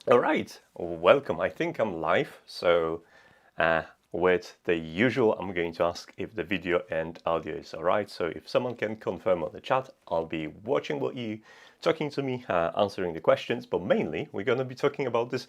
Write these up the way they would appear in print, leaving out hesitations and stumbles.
All right, welcome. I think I'm live. So with the usual, I'm going to ask if the video and audio is all right. So if someone can confirm on the chat, I'll be watching what you talking to me, answering the questions. But mainly, we're going to be talking about this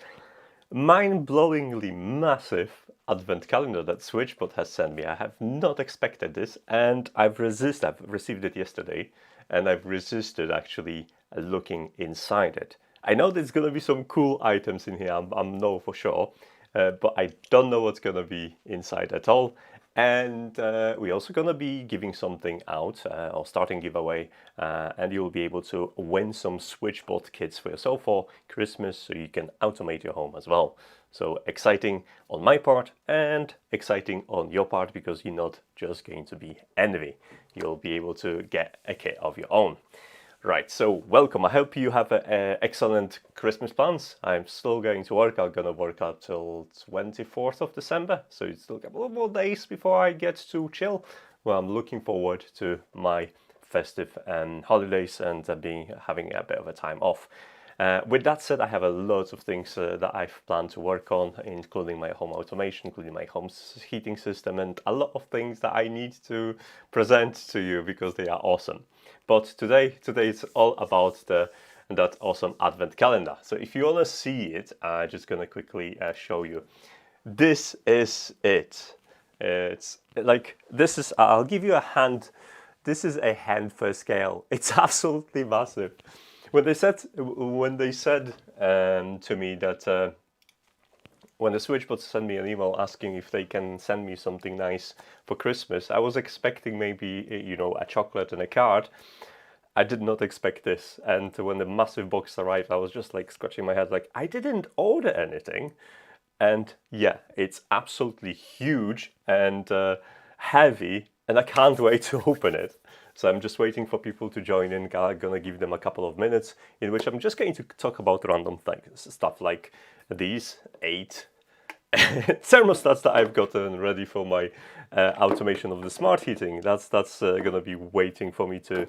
mind-blowingly massive advent calendar that SwitchBot has sent me. I have not expected this, and I've received it yesterday, and I've resisted actually looking inside it. I know there's going to be some cool items in here, I'm know for sure, but I don't know what's going to be inside at all. And we're also going to be giving something out, or starting giveaway, and you'll be able to win some SwitchBot kits for yourself for Christmas, so you can automate your home as well. So exciting on my part and exciting on your part, because you're not just going to be envy. You'll be able to get a kit of your own. Right, so welcome. I hope you have excellent Christmas plans. I'm still going to work. I'm going to work out till 24th of December. So it's still a couple more days before I get to chill. Well, I'm looking forward to my festive and holidays and having a bit of a time off. With that said, I have a lot of things that I've planned to work on, including my home automation, including my home heating system, and a lot of things that I need to present to you because they are awesome. But today it's all about that awesome advent calendar. So if you want to see it, I'm just going to quickly show you. This is it. It's like, this is, I'll give you a hand. This is a hand for scale. It's absolutely massive. When they said to me that when the SwitchBot sent me an email asking if they can send me something nice for Christmas, I was expecting maybe, you know, a chocolate and a card. I did not expect this. And when the massive box arrived, I was just like scratching my head, like, I didn't order anything. And yeah, it's absolutely huge and heavy, and I can't wait to open it. So I'm just waiting for people to join in. I'm gonna give them a couple of minutes in which I'm just going to talk about random things, stuff like these 8 thermostats that I've gotten ready for my automation of the smart heating. That's gonna be waiting for me to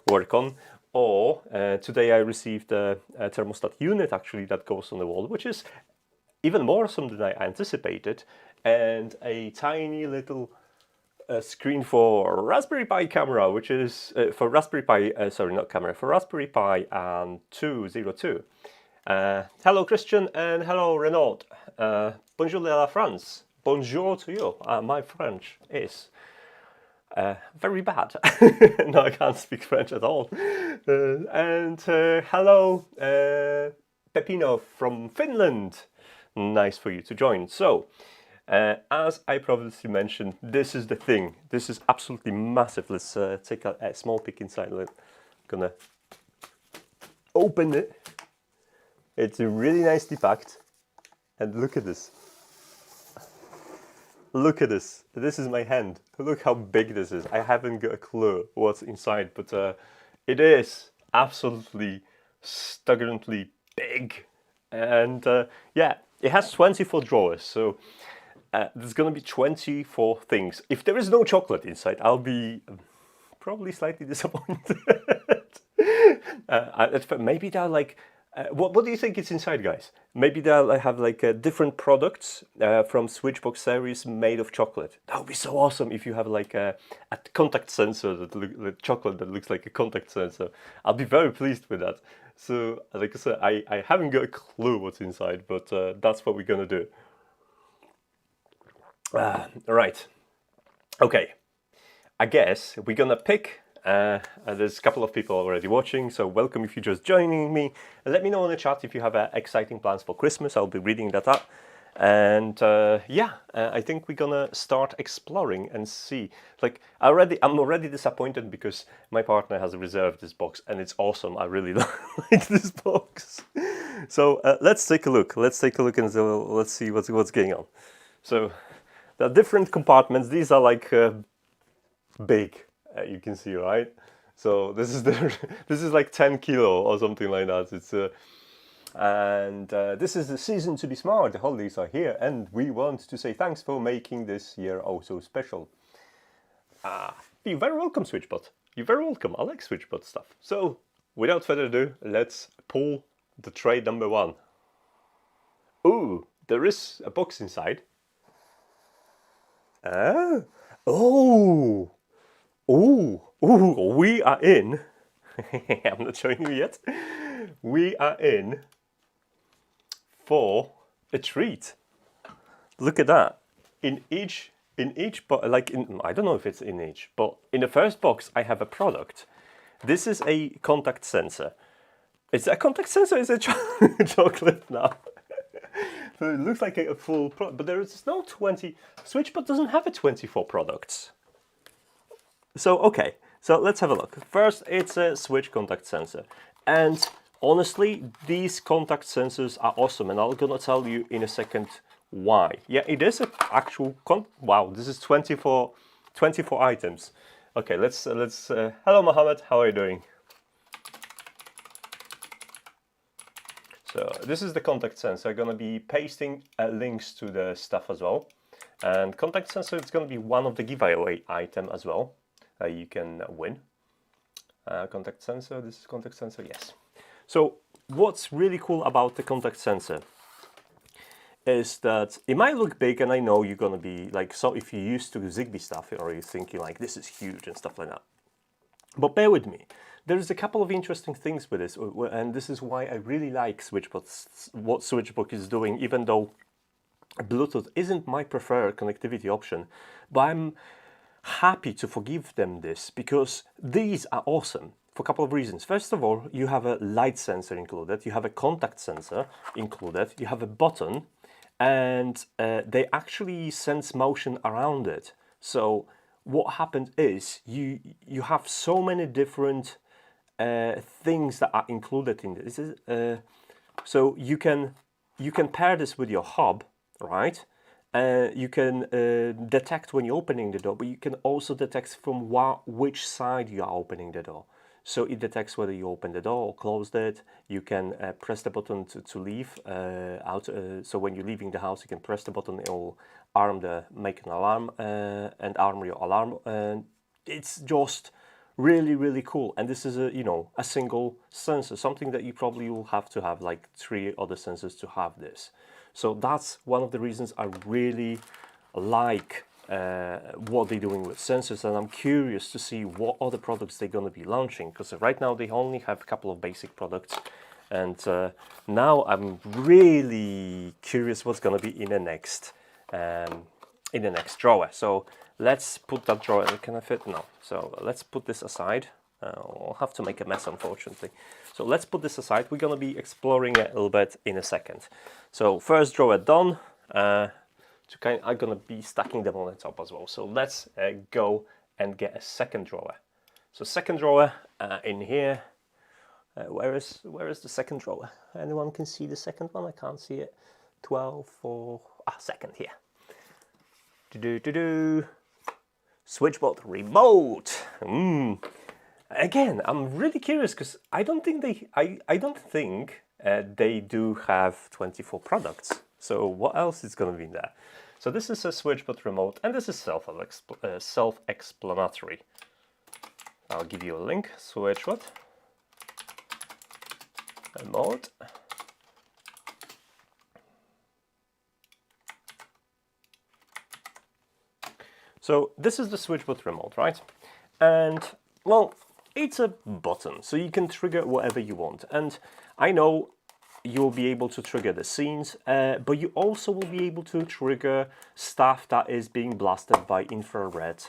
work on. Or today I received a thermostat unit actually that goes on the wall, which is even more awesome than I anticipated, and a tiny little screen for Raspberry Pi camera, which is for Raspberry Pi, sorry, not camera, for Raspberry Pi 202. Hello Christian and hello Renaud. Bonjour de la France. Bonjour to you. My French is very bad. No, I can't speak French at all. And hello Pepino from Finland. Nice for you to join. So, as I previously mentioned, this is the thing. This is absolutely massive. Let's take a small peek inside. I'm gonna open it. It's really nicely packed. And look at this. Look at this. This is my hand. Look how big this is. I haven't got a clue what's inside, but it is absolutely staggeringly big. And yeah, it has 24 drawers, so there's gonna be 24 things. If there is no chocolate inside, I'll be probably slightly disappointed. Maybe they're like, what do you think is inside, guys? Maybe they'll have like different products from SwitchBox series made of chocolate. That would be so awesome if you have like a contact sensor that chocolate that looks like a contact sensor. I'll be very pleased with that. So, like I said, I haven't got a clue what's inside, but that's what we're gonna do. Right. Okay. I guess we're gonna pick. There's a couple of people already watching, so welcome if you're just joining me. Let me know in the chat if you have exciting plans for Christmas. I'll be reading that up. And yeah, I think we're gonna start exploring and see. Like, I'm already disappointed because my partner has reserved this box and it's awesome. I really like this box. So let's take a look. Let's take a look and let's see what's going on. So there are different compartments. These are like big. You can see, right? So this is this is like 10 kilo or something like that. It's and this is the season to be smart. The holidays are here, and we want to say thanks for making this year oh so special. You're very welcome, SwitchBot. You're very welcome. I like SwitchBot stuff. So without further ado, let's pull the tray number 1. Ooh, there is a box inside. Oh, oh, ooh, we are in. I'm not showing you yet. We are in for a treat. Look at that. In each box, like I don't know if it's in each, but in the first box I have a product. This is a contact sensor. Is it a contact sensor? Is it chocolate now? So it looks like a full product, but there is no 20. SwitchBot doesn't have a 24 products. So okay, so let's have a look. First, it's a switch contact sensor, and honestly, these contact sensors are awesome, and I'm gonna tell you in a second why. Yeah, it is an actual wow. This is 24 items. Okay, let's hello Mohammed, how are you doing? So this is the contact sensor. I'm gonna be pasting links to the stuff as well. And contact sensor is gonna be one of the giveaway item as well. You can win. Contact sensor, this is contact sensor, yes. So what's really cool about the contact sensor is that it might look big, and I know you're gonna be like, so if you're used to Zigbee stuff, or you're thinking like this is huge and stuff like that. But bear with me. There's a couple of interesting things with this, and this is why I really like SwitchBot, what SwitchBot is doing, even though Bluetooth isn't my preferred connectivity option. But I'm happy to forgive them this, because these are awesome for a couple of reasons. First of all, you have a light sensor included, you have a contact sensor included, you have a button, and they actually sense motion around it. So what happened is you have so many different things that are included in this. So you can pair this with your hub, right? You can detect when you're opening the door, but you can also detect from which side you are opening the door. So it detects whether you open the door or closed it. You can press the button to leave out. So when you're leaving the house, you can press the button. It will make an alarm and arm your alarm. And it's just really, really cool. And this is a single sensor, something that you probably will have to have like 3 other sensors to have this. So that's one of the reasons I really like what they're doing with sensors, and I'm curious to see what other products they're going to be launching, because right now they only have a couple of basic products, and now I'm really curious what's going to be in the next drawer. So let's put that drawer. Can I fit? No. So let's put this aside. I'll have to make a mess, unfortunately. So let's put this aside. We're going to be exploring it a little bit in a second. So first drawer done. I'm going to be stacking them on the top as well. So let's go and get a second drawer. So second drawer in here. Where is the second drawer? Anyone can see the second one? I can't see it. 12 for second here. SwitchBot Remote. Again, I'm really curious because I don't think they do have 24 products. So what else is going to be in there? So this is a SwitchBot Remote, and this is self-explanatory. I'll give you a link. SwitchBot Remote. So this is the SwitchBot Remote, right? And well, it's a button, so you can trigger whatever you want. And I know you'll be able to trigger the scenes, but you also will be able to trigger stuff that is being blasted by infrared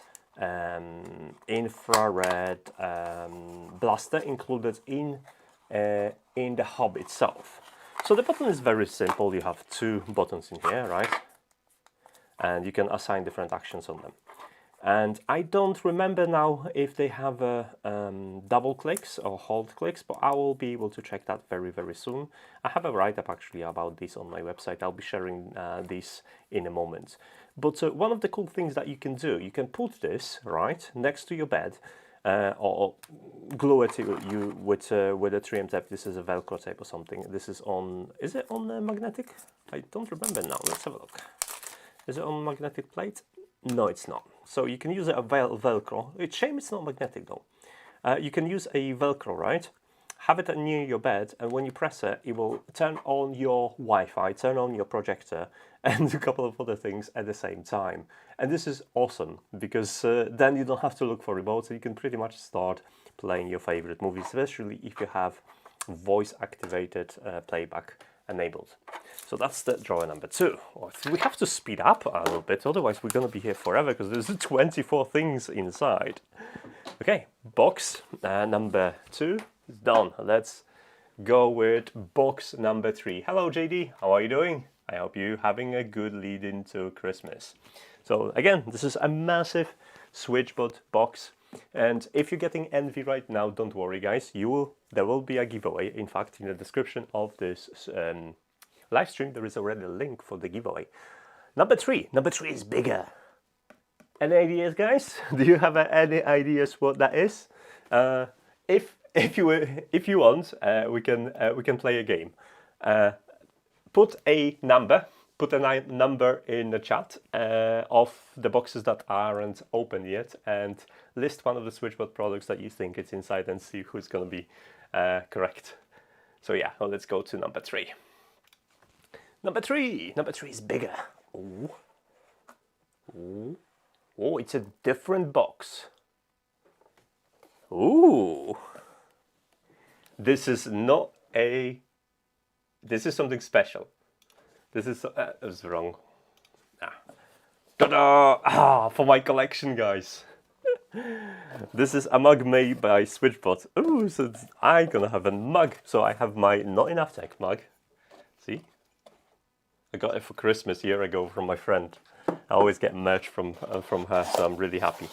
blaster included in the hub itself. So the button is very simple. You have 2 buttons in here, right? And you can assign different actions on them. And I don't remember now if they have double clicks or hold clicks, but I will be able to check that very, very soon. I have a write-up actually about this on my website. I'll be sharing this in a moment. But one of the cool things that you can do, you can put this right next to your bed, or glue it with a 3M tape. This is a Velcro tape or something. This is on. Is it on magnetic? I don't remember now. Let's have a look. Is it on magnetic plate? No, it's not. So you can use a Velcro. It's a shame it's not magnetic though. You can use a Velcro, right? have it near your bed, and when you press it, it will turn on your Wi-Fi, turn on your projector, and a couple of other things at the same time. And this is awesome, because then you don't have to look for remotes, you can pretty much start playing your favorite movies, especially if you have voice-activated playback enabled. So that's the drawer number 2. We have to speed up a little bit, otherwise we're going to be here forever, because there's 24 things inside. Okay, box number 2 is done. Let's go with box number 3. Hello JD, how are you doing? I hope you're having a good lead into Christmas. So again, this is a massive SwitchBot box, and if you're getting envy right now, don't worry guys, there will be a giveaway. In fact, in the description of this live stream there is already a link for the giveaway. Number 3 is bigger. Any ideas, guys? Do you have any ideas what that is? If you want, we can play a game. Put a number in the chat of the boxes that aren't open yet, and list one of the SwitchBot products that you think it's inside, and see who's going to be correct. So yeah, well, let's go to number 3. Number 3 is bigger. Ooh. Ooh. Oh, it's a different box. Ooh. This is not a... This is something special. This is... that was wrong. Ta-da! Ah, for my collection, guys. This is a mug made by SwitchBot. Ooh, so I'm gonna have a mug. So I have my Not Enough Tech mug. See? I got it for Christmas a year ago from my friend. I always get merch from her, so I'm really happy.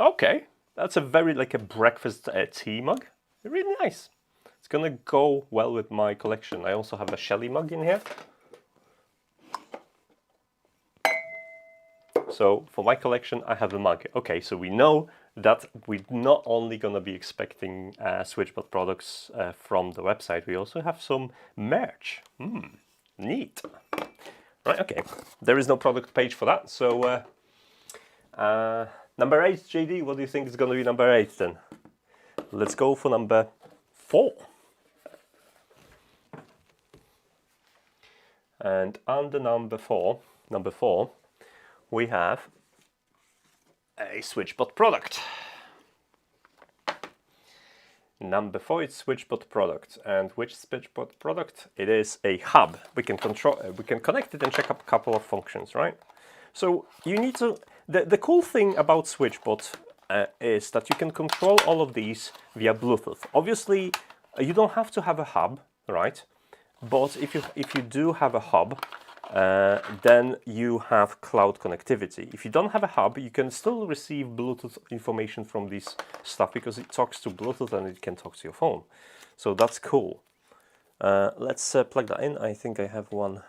Okay, that's a very like a breakfast tea mug. Really nice. It's gonna go well with my collection. I also have a Shelly mug in here. So for my collection, I have a mug. Okay, so we know that we're not only gonna be expecting SwitchBot products from the website, we also have some merch. Neat. Right, okay. There is no product page for that, so number 8, JD, what do you think is gonna be number 8 then? Let's go for number 4. And under number 4, we have a SwitchBot product. Number 4 is SwitchBot product, and which SwitchBot product? It is a hub. We can connect it and check up a couple of functions, right? So you need to. The cool thing about SwitchBot is that you can control all of these via Bluetooth. Obviously, you don't have to have a hub, right? But if you do have a hub, then you have cloud connectivity. If you don't have a hub, you can still receive Bluetooth information from this stuff, because it talks to Bluetooth and it can talk to your phone. So that's cool. Let's plug that in. I think I have one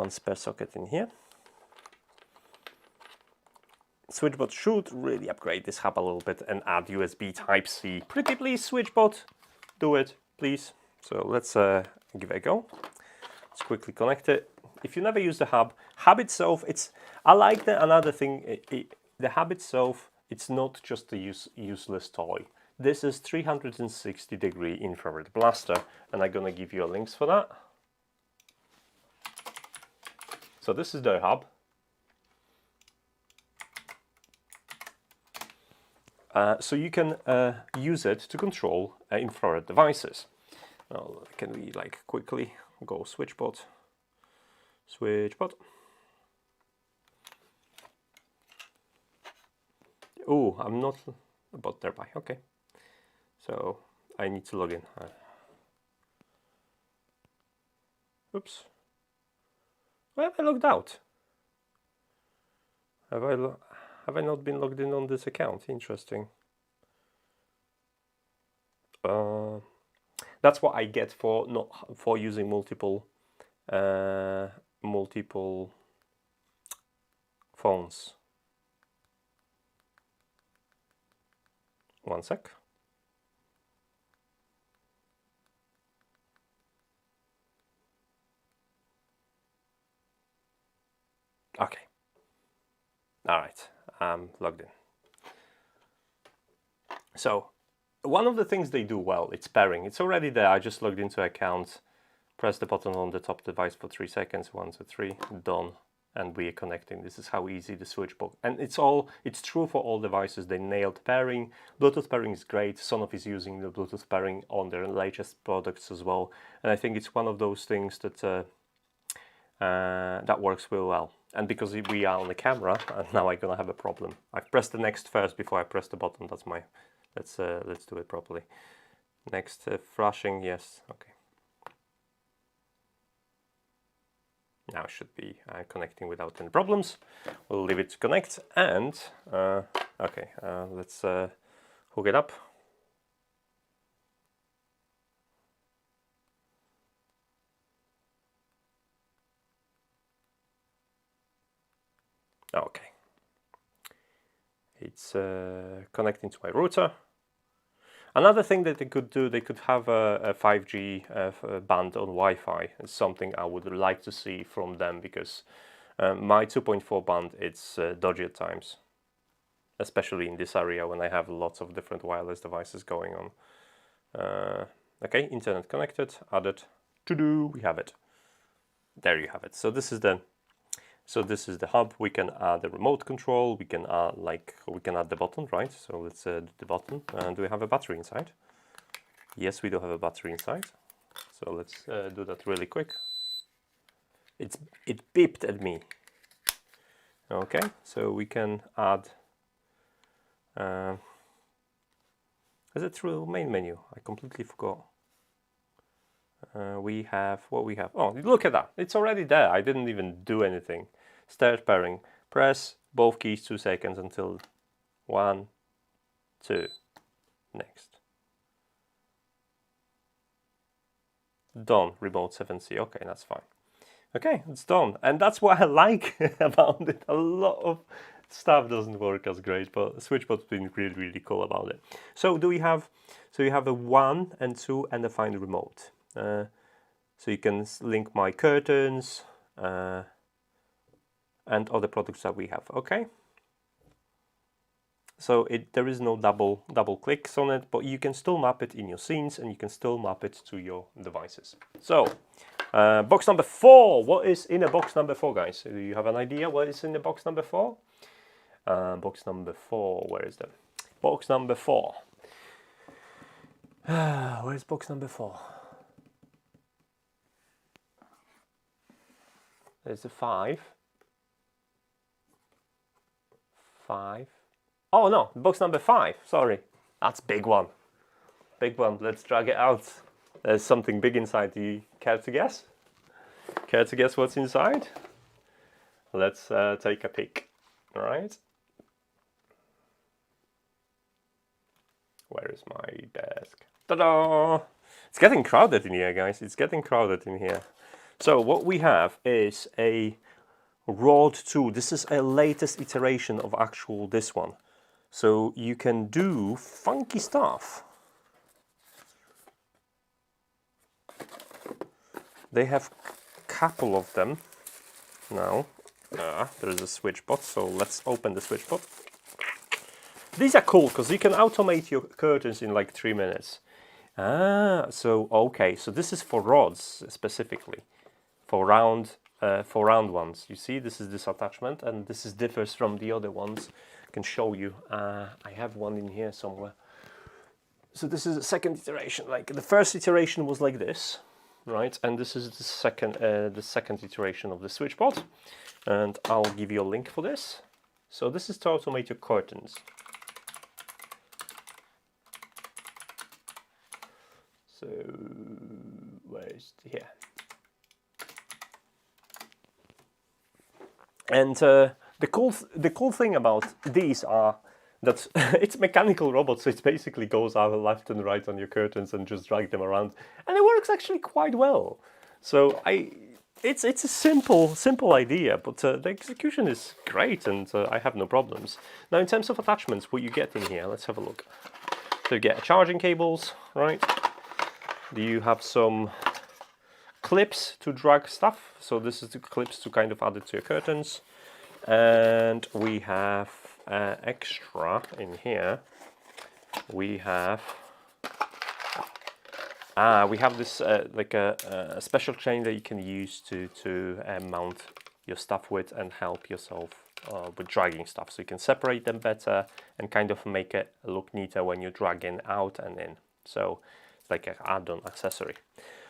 spare socket in here. SwitchBot should really upgrade this hub a little bit and add USB Type-C. Pretty please, SwitchBot, do it, please. So let's give it a go. Let's quickly connect it. If you never use the hub itself, I like another thing, the hub itself, it's not just a useless toy. This is 360-degree infrared blaster, and I'm gonna give you links for that. So this is the hub. So you can use it to control infrared devices. Well, can we like quickly go SwitchBot? Oh, I'm not about nearby. Okay, so I need to log in. Oops. Why have I logged out? Have I not been logged in on this account? Interesting. That's what I get for using multiple phones. One sec. Okay. All right, I'm logged in. So one of the things they do well, it's pairing. It's already there. I just logged into account, press the button on the top device for 3 seconds, 1, 2, 3, done, and we are connecting. This is how easy the SwitchBot, and it's true for all devices. They nailed pairing. Bluetooth pairing is great. Sonoff is using the Bluetooth pairing on their latest products as well, and I think it's one of those things that that works really well. And because we are on the camera, and now I'm gonna have a problem. I've pressed the next first before I press the button. That's my. Let's do it properly. Next, flashing. Yes. Okay. Now it should be connecting without any problems. We'll leave it to connect, and okay, let's hook it up. Okay, it's connecting to my router. Another thing that they could do, they could have a 5G band on Wi-Fi. It's something I would like to see from them, because my 2.4 band, it's dodgy at times, especially in this area when I have lots of different wireless devices going on. Okay, internet connected, added, to-do, we have it. There you have it. So this is the hub. We can add the remote control. We can add the button, right? So let's do the button. And do we have a battery inside? Yes, we do have a battery inside. So let's do that really quick. It beeped at me. Okay, so we can add. Is it through main menu? I completely forgot. We have what we have. Oh, look at that! It's already there. I didn't even do anything. Start pairing. Press both keys 2 seconds until 1, 2. Next. Done. Remote 7C. Okay, that's fine. Okay, it's done, and that's what I like about it. A lot of stuff doesn't work as great, but SwitchBot's been really cool about it. So do we have? So you have a 1 and 2 and a find remote. So you can link my curtains and other products that we have. Okay. So there is no double clicks on it, but you can still map it in your scenes, and you can still map it to your devices. So box number 4. What is in a box number 4, guys? Do you have an idea what is in the box number 4? Box number 4. Where is that? Box number 4. Where is box number 4? There's a 5. 5. Oh no, box number 5. Sorry, that's big one. Big one. Let's drag it out. There's something big inside. Do you care to guess? Care to guess what's inside? Let's take a peek. All right. Where is my desk? Ta-da! It's getting crowded in here, guys. It's getting crowded in here. So what we have is a Rod 2. This is a latest iteration of actual this one. So you can do funky stuff. They have a couple of them now. There's a SwitchBot, so let's open the SwitchBot. These are cool because you can automate your curtains in like 3 minutes. So okay, so this is for rods specifically, for round ones. You see, this is this attachment, and this is differs from the other ones. I can show you. I have one in here somewhere. So this is a second iteration. Like the first iteration was like this, right? And this is the second iteration of the SwitchBot, and I'll give you a link for this. So this is to automate your curtains. So where is it? Here? And the cool thing about these are that it's mechanical robot, so it basically goes out left and right on your curtains and just drag them around, and it works actually quite well. So it's a simple idea, but the execution is great, and I have no problems. Now, in terms of attachments, what you get in here, let's have a look. So you get charging cables, right? You have some clips to drag stuff. So this is the clips to kind of add it to your curtains. And we have extra in here. We have this like a special chain that you can use to mount your stuff with and help yourself with dragging stuff. So you can separate them better and kind of make it look neater when you're dragging out and in. So it's like an add-on accessory.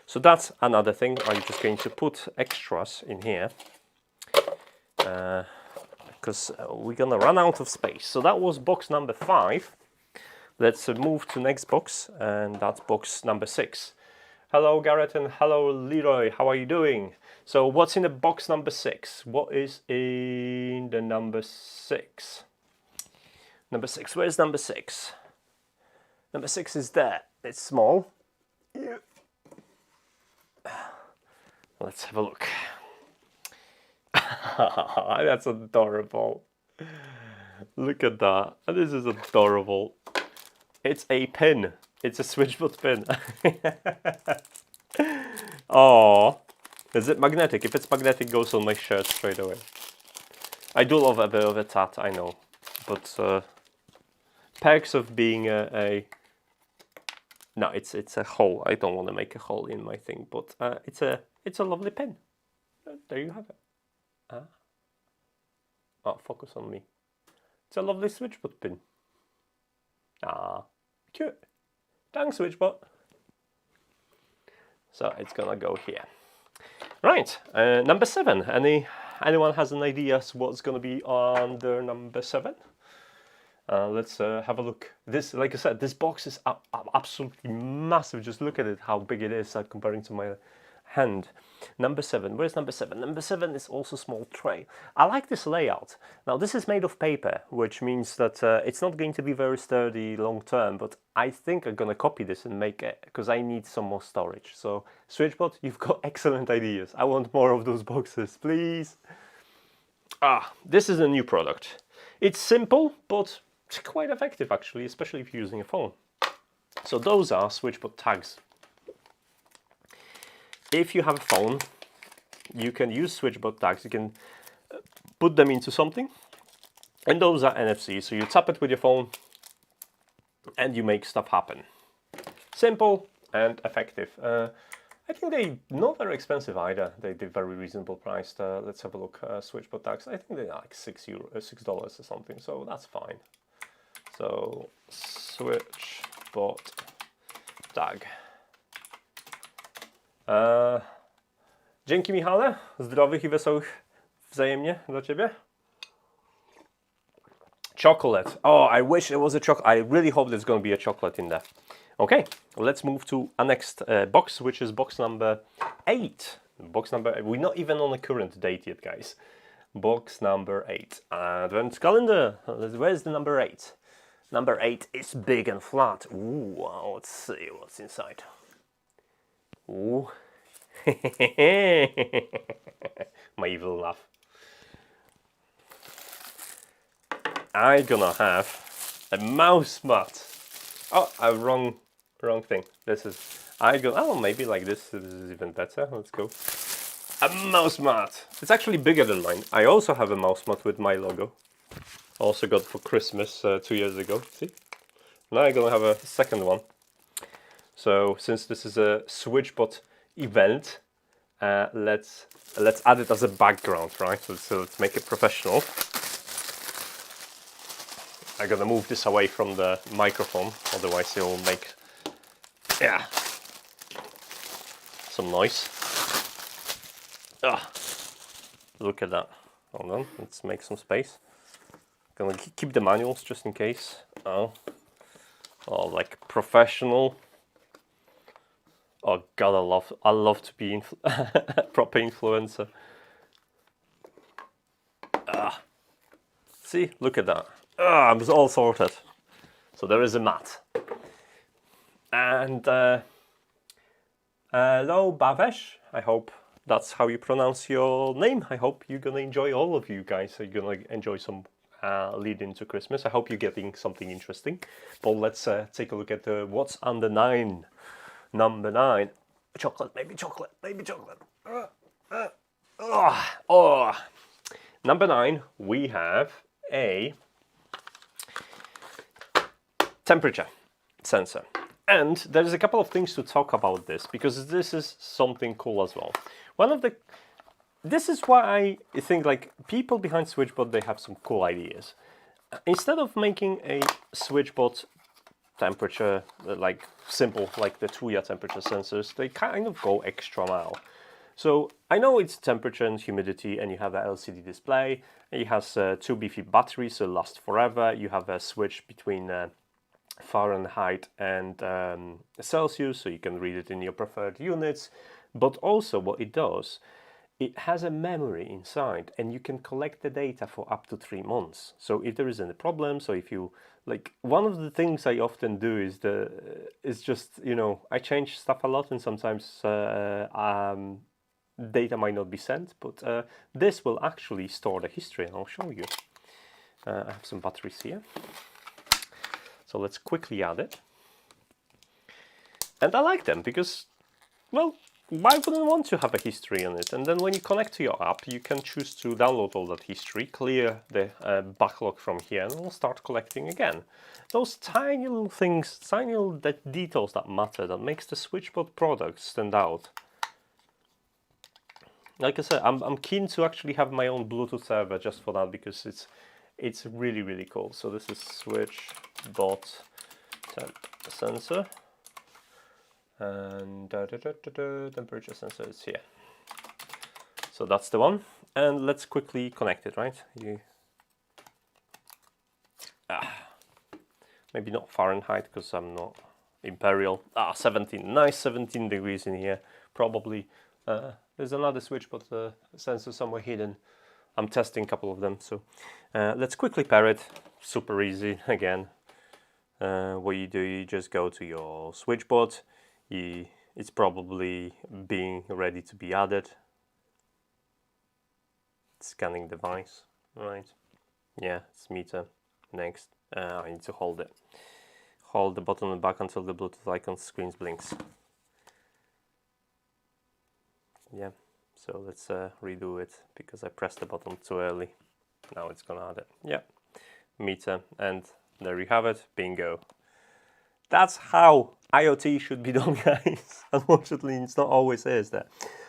So that's another thing. I'm just going to put extras in here because we're gonna run out of space. So that was box number 5. Let's move to next box, and that's box number 6. Hello Garrett and hello Leroy, how are you doing? So what's in the box number 6? What is in the number 6? Number 6, where's number 6? Number 6 is there, it's small. Yeah. Let's have a look. That's adorable. Look at that, this is adorable. It's a pin. It's a SwitchBot pin. Oh, is it magnetic? If it's magnetic, it goes on my shirt straight away. I do love a bit of a tat, I know, but perks of being no, it's a hole. I don't want to make a hole in my thing, but it's a lovely pin. There you have it. Oh, focus on me. It's a lovely SwitchBot pin. Ah, cute. Thanks, SwitchBot. So it's gonna go here. Right, number 7. Anyone has an idea as what's gonna be under number 7? Let's have a look. This, like I said, this box is absolutely massive. Just look at it, how big it is comparing to my hand. Number 7. Where's number 7? Number 7 is also small tray. I like this layout. Now this is made of paper, which means that it's not going to be very sturdy long term, but I think I'm gonna copy this and make it because I need some more storage. So SwitchBot, you've got excellent ideas. I want more of those boxes, please. This is a new product. It's simple, but it's quite effective actually, especially if you're using a phone. So those are SwitchBot tags. If you have a phone, you can use SwitchBot tags. You can put them into something, and those are NFC. So you tap it with your phone, and you make stuff happen. Simple and effective. I think they're not very expensive either. They're very reasonable priced. Let's have a look. SwitchBot tags. I think they're like $6 or something. So that's fine. So SwitchBot tag. Dzięki Michale, zdrowych I wesołych wzajemnie dla Ciebie. Chocolate. Oh, I wish it was a chocolate. I really hope there's going to be a chocolate in there. Okay, let's move to our next box, which is box number 8. Box number 8. We're not even on a current date yet, guys. Box number 8. Advent calendar. Where's the number 8? Number 8 is big and flat. Ooh, let's see what's inside. Ooh. My evil laugh. I'm gonna have a Mousemat. Oh, wrong thing. This is. Oh, maybe like this is even better. Let's go. A Mousemat. It's actually bigger than mine. I also have a Mousemat with my logo. Also got for Christmas 2 years ago. See? Now I'm gonna have a second one. So since this is a SwitchBot event, let's add it as a background, right? So let's make it professional. I'm gonna move this away from the microphone, otherwise it will make some noise. Look at that. Hold on, let's make some space. Gonna keep the manuals just in case. Oh, like professional. Oh God, I love to be proper influencer. See, look at that. I was all sorted. So there is a mat. And hello, Bavesh. I hope that's how you pronounce your name. I hope you're gonna enjoy, all of you guys. So you're gonna enjoy some lead into Christmas. I hope you're getting something interesting. But let's take a look at what's under 9. Number 9. Chocolate, maybe chocolate, maybe chocolate. Number 9, we have a temperature sensor. And there's a couple of things to talk about this, because this is something cool as well. This is why I think like people behind SwitchBot, they have some cool ideas. Instead of making a SwitchBot temperature like simple, like the Tuya temperature sensors, they kind of go extra mile. So I know it's temperature and humidity, and you have an LCD display. It has 2 beefy batteries, so it lasts forever. You have a switch between Fahrenheit and Celsius, so you can read it in your preferred units. But also what it does, it has a memory inside, and you can collect the data for up to 3 months. So if there is any problem, so if you like, one of the things I often do is just, you know, I change stuff a lot, and sometimes data might not be sent, but this will actually store the history, and I'll show you. I have some batteries here, so let's quickly add it. And I like them because, well, why wouldn't want to have a history on it? And then when you connect to your app, you can choose to download all that history, clear the backlog from here, and we'll start collecting again. Those tiny little things, tiny little details that matter, that makes the SwitchBot product stand out. Like I said, I'm keen to actually have my own Bluetooth server just for that, because it's really, really cool. So this is SwitchBot temp sensor, and temperature sensor is here. So that's the one, and let's quickly connect it, right? Maybe not Fahrenheit, because I'm not imperial. 17, nice 17 degrees in here, probably. There's another SwitchBot sensor somewhere hidden. I'm testing a couple of them, so let's quickly pair it. Super easy again. What you do, you just go to your SwitchBot. It's probably being ready to be added. Scanning device, right? Yeah, it's meter. Next, I need to hold it. Hold the button on the back until the Bluetooth icon screen blinks. Yeah, so let's redo it, because I pressed the button too early. Now it's gonna add it. Yeah, meter, and there you have it. Bingo. That's how IoT should be done, guys. Unfortunately, it's not always is that.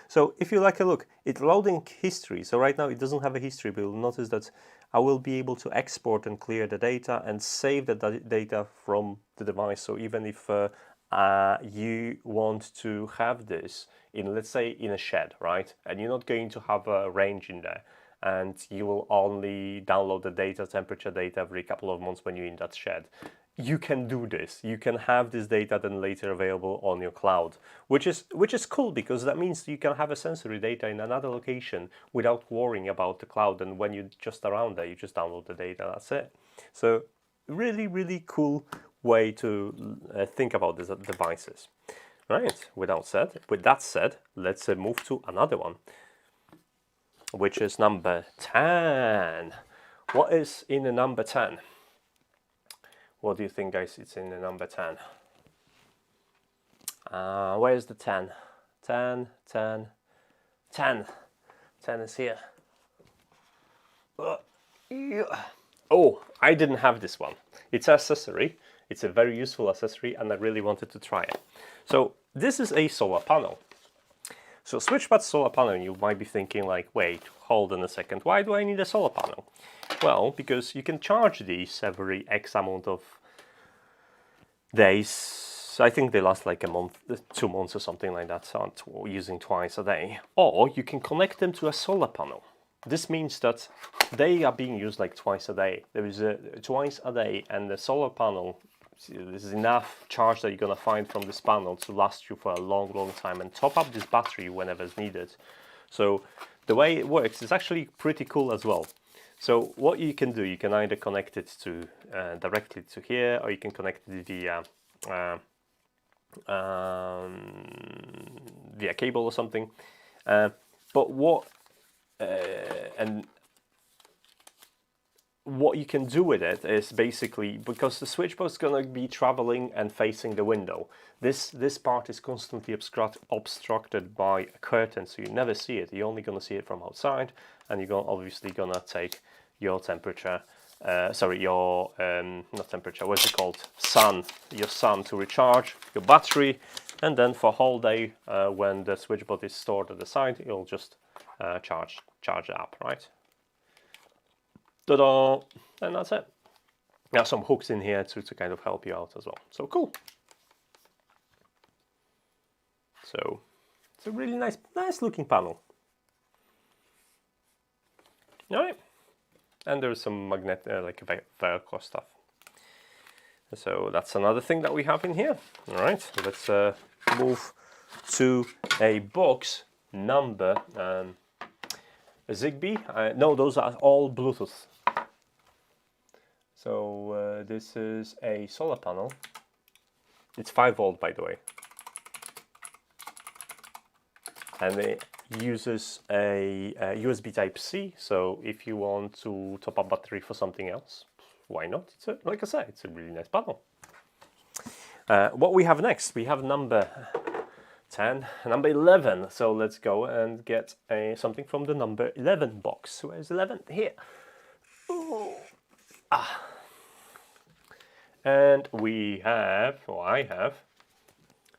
So if you like a look, it's loading history. So right now it doesn't have a history, but you'll notice that I will be able to export and clear the data and save the data from the device. So even if you want to have this in, let's say, in a shed, right? And you're not going to have a range in there, and you will only download the data, temperature data, every couple of months when you're in that shed. You can do this. You can have this data then later available on your cloud, which is cool, because that means you can have a sensory data in another location without worrying about the cloud. And when you're just around there, you just download the data. That's it. So really, really cool way to think about these devices. Right. With that said, let's move to another one, which is number 10. What is in the number 10? What do you think, guys? It's in the number 10. Where's the 10? 10, 10, 10. 10 is here. Oh, I didn't have this one. It's an accessory. It's a very useful accessory, and I really wanted to try it. So this is a solar panel. So SwitchBot solar panel, you might be thinking like, wait, hold on a second. Why do I need a solar panel? Well, because you can charge these every X amount of days. I think they last like a month, 2 months or something like that, so using twice a day. Or you can connect them to a solar panel. This means that they are being used like twice a day. There is a twice a day, and the solar panel, this is enough charge that you're going to find from this panel to last you for a long, long time, and top up this battery whenever it's needed. So the way it works is actually pretty cool as well. So what you can do, you can either connect it to directly to here, or you can connect it via cable or something. But what and what you can do with it is basically, because the SwitchBot is going to be traveling and facing the window, this part is constantly obstructed by a curtain, so you never see it. You're only going to see it from outside, and you're obviously going to take your temperature, sorry, your, not temperature, what's it called? Your sun to recharge your battery, and then for whole day, when the SwitchBot is stored at the side, you'll just charge it up, right? Ta-da! And that's it. There are some hooks in here to kind of help you out as well. So cool. So it's a really nice looking panel. All right. And there's some magnet, like Velcro stuff. So that's another thing that we have in here. All right. Let's move to a box number. Zigbee? No, those are all Bluetooth. So this is a solar panel. It's 5 volt, by the way. And it uses a USB Type-C, so if you want to top up battery for something else, why not? Like I said, it's a really nice panel. What we have next, we have number 10, number 11. So let's go and get something from the number 11 box. Where's 11? Here. Ooh. Ah. And we have, or I have,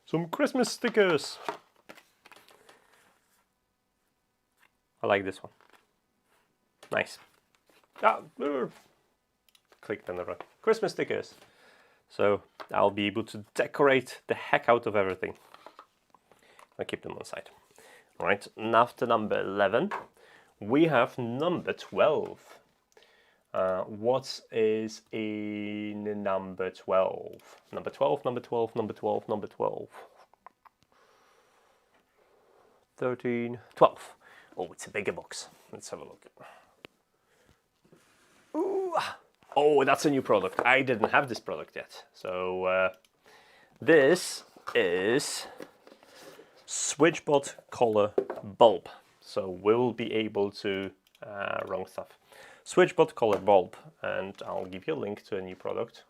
some Christmas stickers. I like this one. Nice. Clicked on the right. Christmas stickers. So I'll be able to decorate the heck out of everything. I'll keep them on the side. All right, and after number 11, we have number 12. What is in number 12? Number 12, number 12, number 12, number 12. 13, 12. Oh, it's a bigger box. Let's have a look. Ooh. Oh, that's a new product. I didn't have this product yet. So this is SwitchBot color bulb. So we'll be able to, wrong stuff. SwitchBot color bulb, and I'll give you a link to a new product.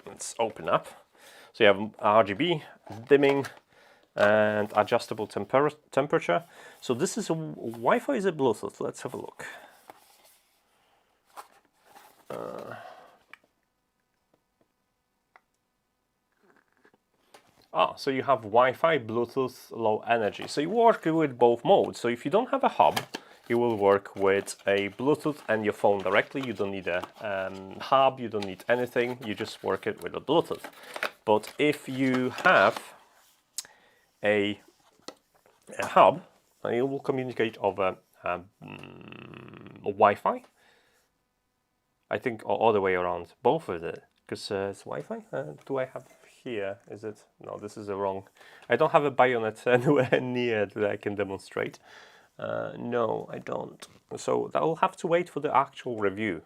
Let's open up. So you have RGB, dimming, and adjustable temperature. So this is a Wi-Fi, is it Bluetooth? Let's have a look. So you have Wi-Fi, Bluetooth, low energy. So you work with both modes. So if you don't have a hub, you will work with a Bluetooth and your phone directly. You don't need a hub, you don't need anything. You just work it with a Bluetooth. But if you have a hub, you will communicate over Wi-Fi. I think all the way around, both of it, because it's Wi-Fi. Do I have here? Is it? No, this is the wrong. I don't have a bayonet anywhere near that I can demonstrate. No, I don't. So I'll have to wait for the actual review.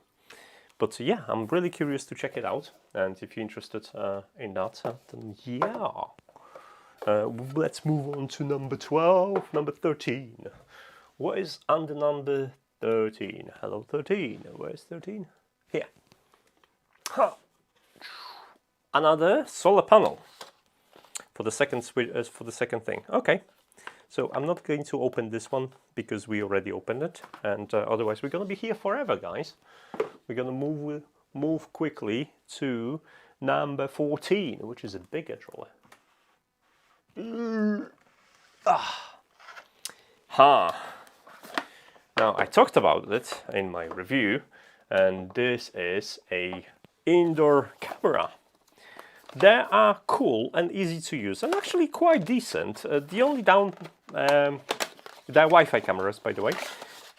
But yeah, I'm really curious to check it out. And if you're interested in that, then yeah. Let's move on to number 12, number 13. What is under number 13? Hello, 13. Where's 13? Here. Huh. Another solar panel for the second thing. Okay. So I'm not going to open this one because we already opened it, and otherwise we're going to be here forever, guys. We're going to move quickly to number 14, which is a bigger trolley. Now I talked about it in my review, and this is a indoor camera. They are cool and easy to use, and actually quite decent. The only they're Wi-Fi cameras, by the way.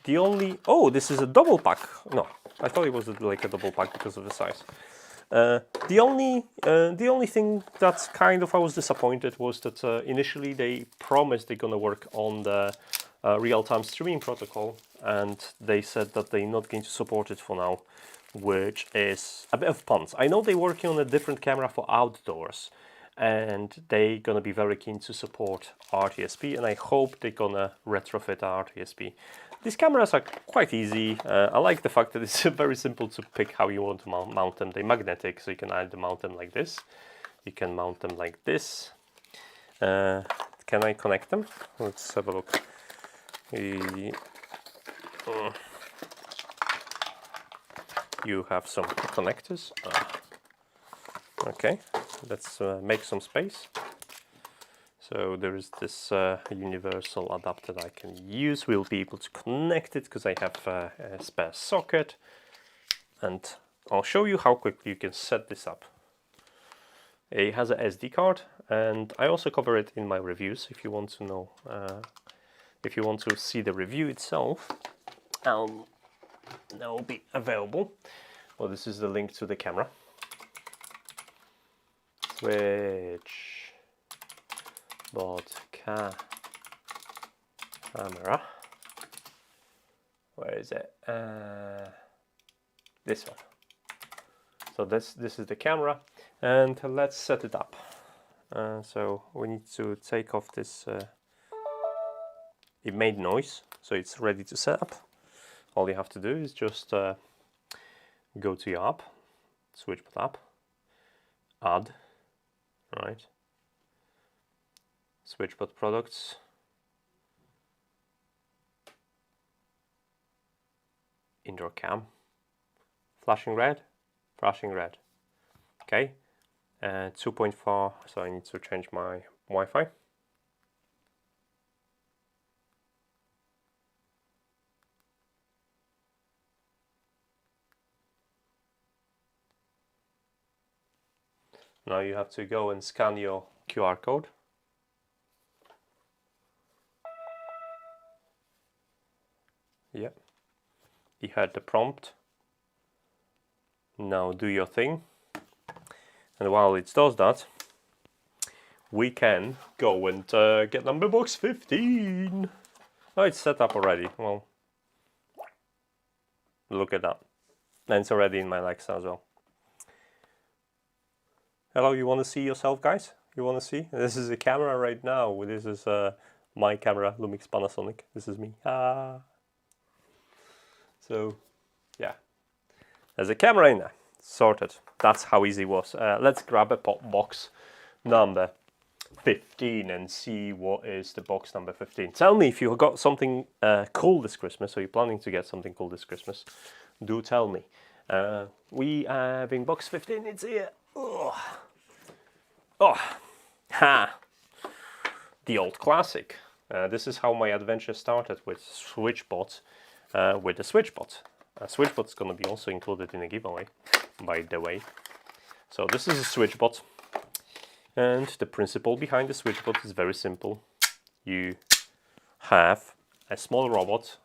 The only, this is a double pack. No, I thought it was like a double pack because of the size. The only thing that kind of I was disappointed was that initially they promised they're gonna work on the real-time streaming protocol, and they said that they're not going to support it for now, which is a bit of puns. I know they're working on a different camera for outdoors, and they're gonna be very keen to support RTSP, and I hope they're gonna retrofit RTSP. These cameras are quite easy. I like the fact that it's very simple to pick how you want to mount them. They're magnetic, so you can either mount them like this, you can mount them like this. Can I connect them? Let's have a look. You have some connectors. Okay, let's make some space. So there is this universal adapter that I can use. We'll be able to connect it because I have a spare socket. And I'll show you how quickly you can set this up. It has a SD card, and I also cover it in my reviews. If you want to know, if you want to see the review itself, that will be available. Well, this is the link to the camera. SwitchBot camera. Where is it? This one. So this is the camera, and let's set it up. So we need to take off this. It made noise, so it's ready to set up. All you have to do is just go to your app, SwitchBot app, add, right? SwitchBot products, indoor cam, flashing red, okay, 2.4, so I need to change my Wi-Fi. Now you have to go and scan your QR code. Yep, you heard the prompt. Now do your thing. And while it does that, we can go and get number box 15. Oh, it's set up already. Well, look at that. And it's already in my Alexa as well. Hello, you want to see yourself, guys? You want to see? This is a camera right now. This is my camera, Lumix Panasonic. This is me. So, yeah. There's a camera in there. Sorted. That's how easy it was. Let's grab a box number 15 and see what is the box number 15. Tell me if you got something cool this Christmas, or you're planning to get something cool this Christmas. Do tell me. We have in box 15, it's here. Oh, ha! The old classic. This is how my adventure started with SwitchBot, with the SwitchBot. SwitchBot is going to be also included in a giveaway, by the way. So this is a SwitchBot, and the principle behind the SwitchBot is very simple. You have a small robot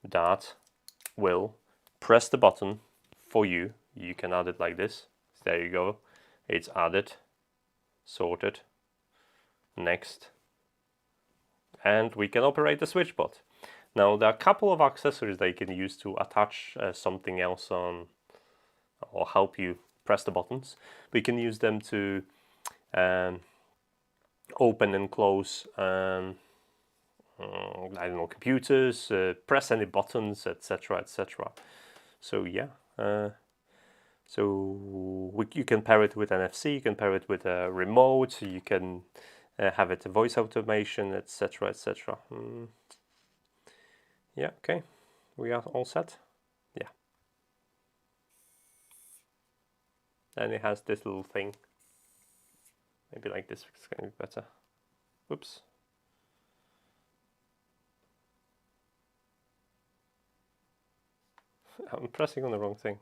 that will press the button for you. You can add it like this. There you go. It's added, sorted, next, and we can operate the SwitchBot. Now there are a couple of accessories that you can use to attach something else on, or help you press the buttons. We can use them to open and close I don't know, computers, press any buttons, etc, etc. So yeah, you can pair it with NFC, you can pair it with a remote, you can have it voice automation, etc, etc. Yeah, okay, we are all set. Yeah, and it has this little thing. Maybe like this is going to be better. Oops. I'm pressing on the wrong thing.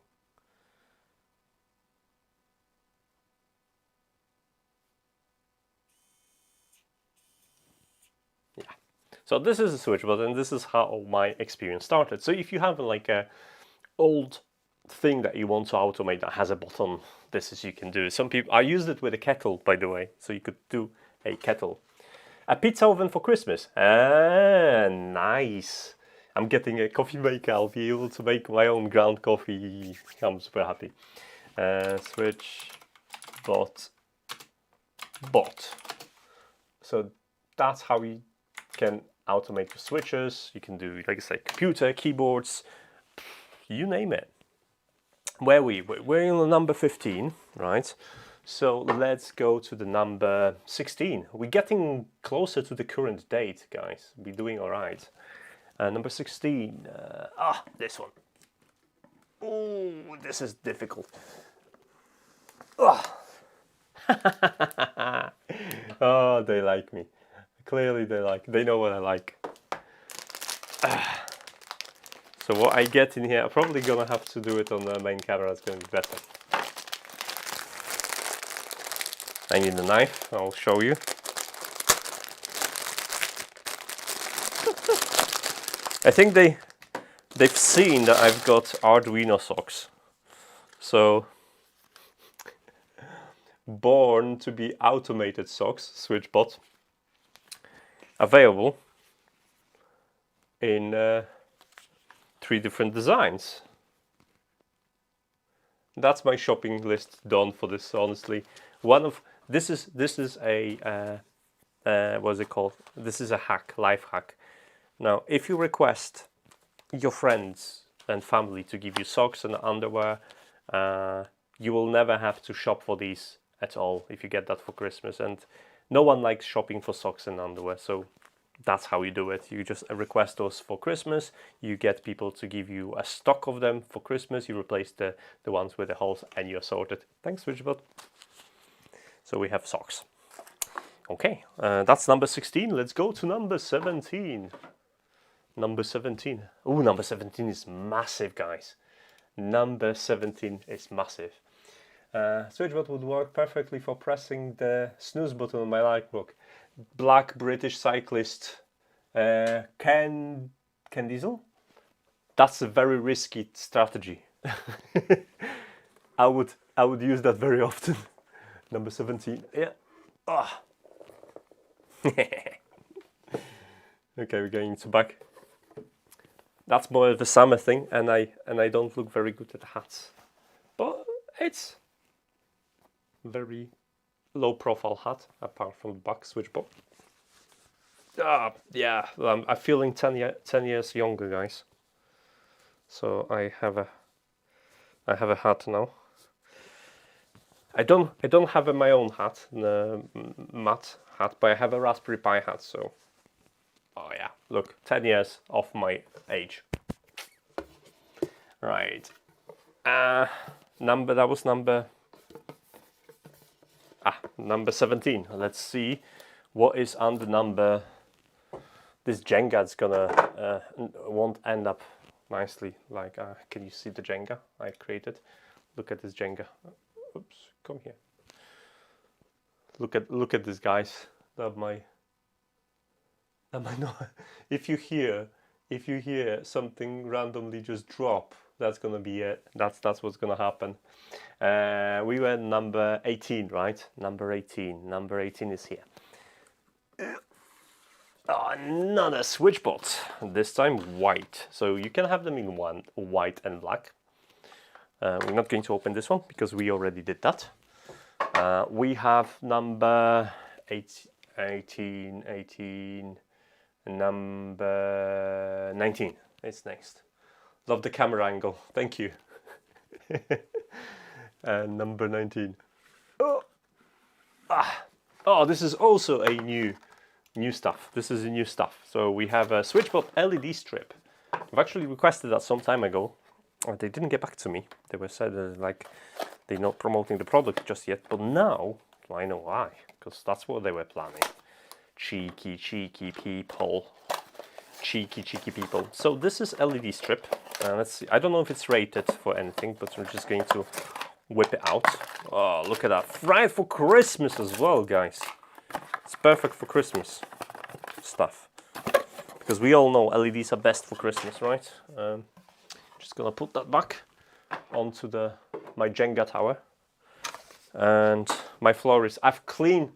Yeah. So this is a SwitchBot, and this is how my experience started. So if you have like a old thing that you want to automate that has a button, this is you can do. Some people, I used it with a kettle, by the way, so you could do a kettle. A pizza oven for Christmas. Ah, nice. I'm getting a coffee maker. I'll be able to make my own ground coffee. I'm super happy. SwitchBot SwitchBot. So that's how you can automate your switches. You can do, like I say, computer, keyboards, you name it. Where are we? We're in the number 15, right? So let's go to the number 16. We're getting closer to the current date, guys. We're doing all right. Number 16. This one. Oh, this is difficult. Oh. Oh, they like me. Clearly they know what I like. So what I get in here, I'm probably gonna have to do it on the main camera, it's gonna be better. I need a knife, I'll show you. I think they've seen that I've got Arduino socks. So, born to be automated socks, SwitchBot, available in 3 different designs. That's my shopping list done for this, honestly. This is a what's it called? This is a hack, life hack. Now, if you request your friends and family to give you socks and underwear, you will never have to shop for these at all if you get that for Christmas. And no one likes shopping for socks and underwear, so that's how you do it. You just request those for Christmas, you get people to give you a stock of them for Christmas, you replace the ones with the holes, and you're sorted. Thanks, SwitchBot. So we have socks. Okay, that's number 16. Let's go to number 17. Number 17. Oh, number 17 is massive, guys. Number 17 is massive. SwitchBot would work perfectly for pressing the snooze button on my MacBook. Black British cyclist Ken Diesel. That's a very risky strategy. I would use that very often. Number 17. Yeah. Ah. Okay, we're going to back. That's more of a summer thing, and I don't look very good at hats, but it's very low profile hat apart from the back SwitchBot. Yeah, I'm feeling 10 years younger, guys. So I have a hat now. I don't have my own hat, matte hat, but I have a Raspberry Pi hat. So, oh yeah, look, 10 years off my age. Right, that was number 17. Let's see what is under number. This Jenga's gonna won't end up nicely. Like, can you see the Jenga I created? Look at this Jenga. Oops, come here. Look at this, guys. That might not. If you hear something randomly just drop, that's gonna be it. That's what's gonna happen. We were number 18, right? Number 18. Number 18 is here. Another SwitchBot. This time white. So you can have them in one, white and black. We're not going to open this one because we already did that. We have number 18, number 19. It's next. Love the camera angle. Thank you. And number 19. Oh, this is also a new stuff. This is a new stuff. So we have a SwitchBot LED Strip. I've actually requested that some time ago. They didn't get back to me. They were said like they're not promoting the product just yet. But now I know why, because that's what they were planning. Cheeky people. Cheeky people. So this is LED strip. Let's see. I don't know if it's rated for anything, but we're just going to whip it out. Oh, look at that! Right for Christmas as well, guys. It's perfect for Christmas stuff, because we all know LEDs are best for Christmas, right? Just gonna put that back onto my Jenga tower, and my floor is. I've cleaned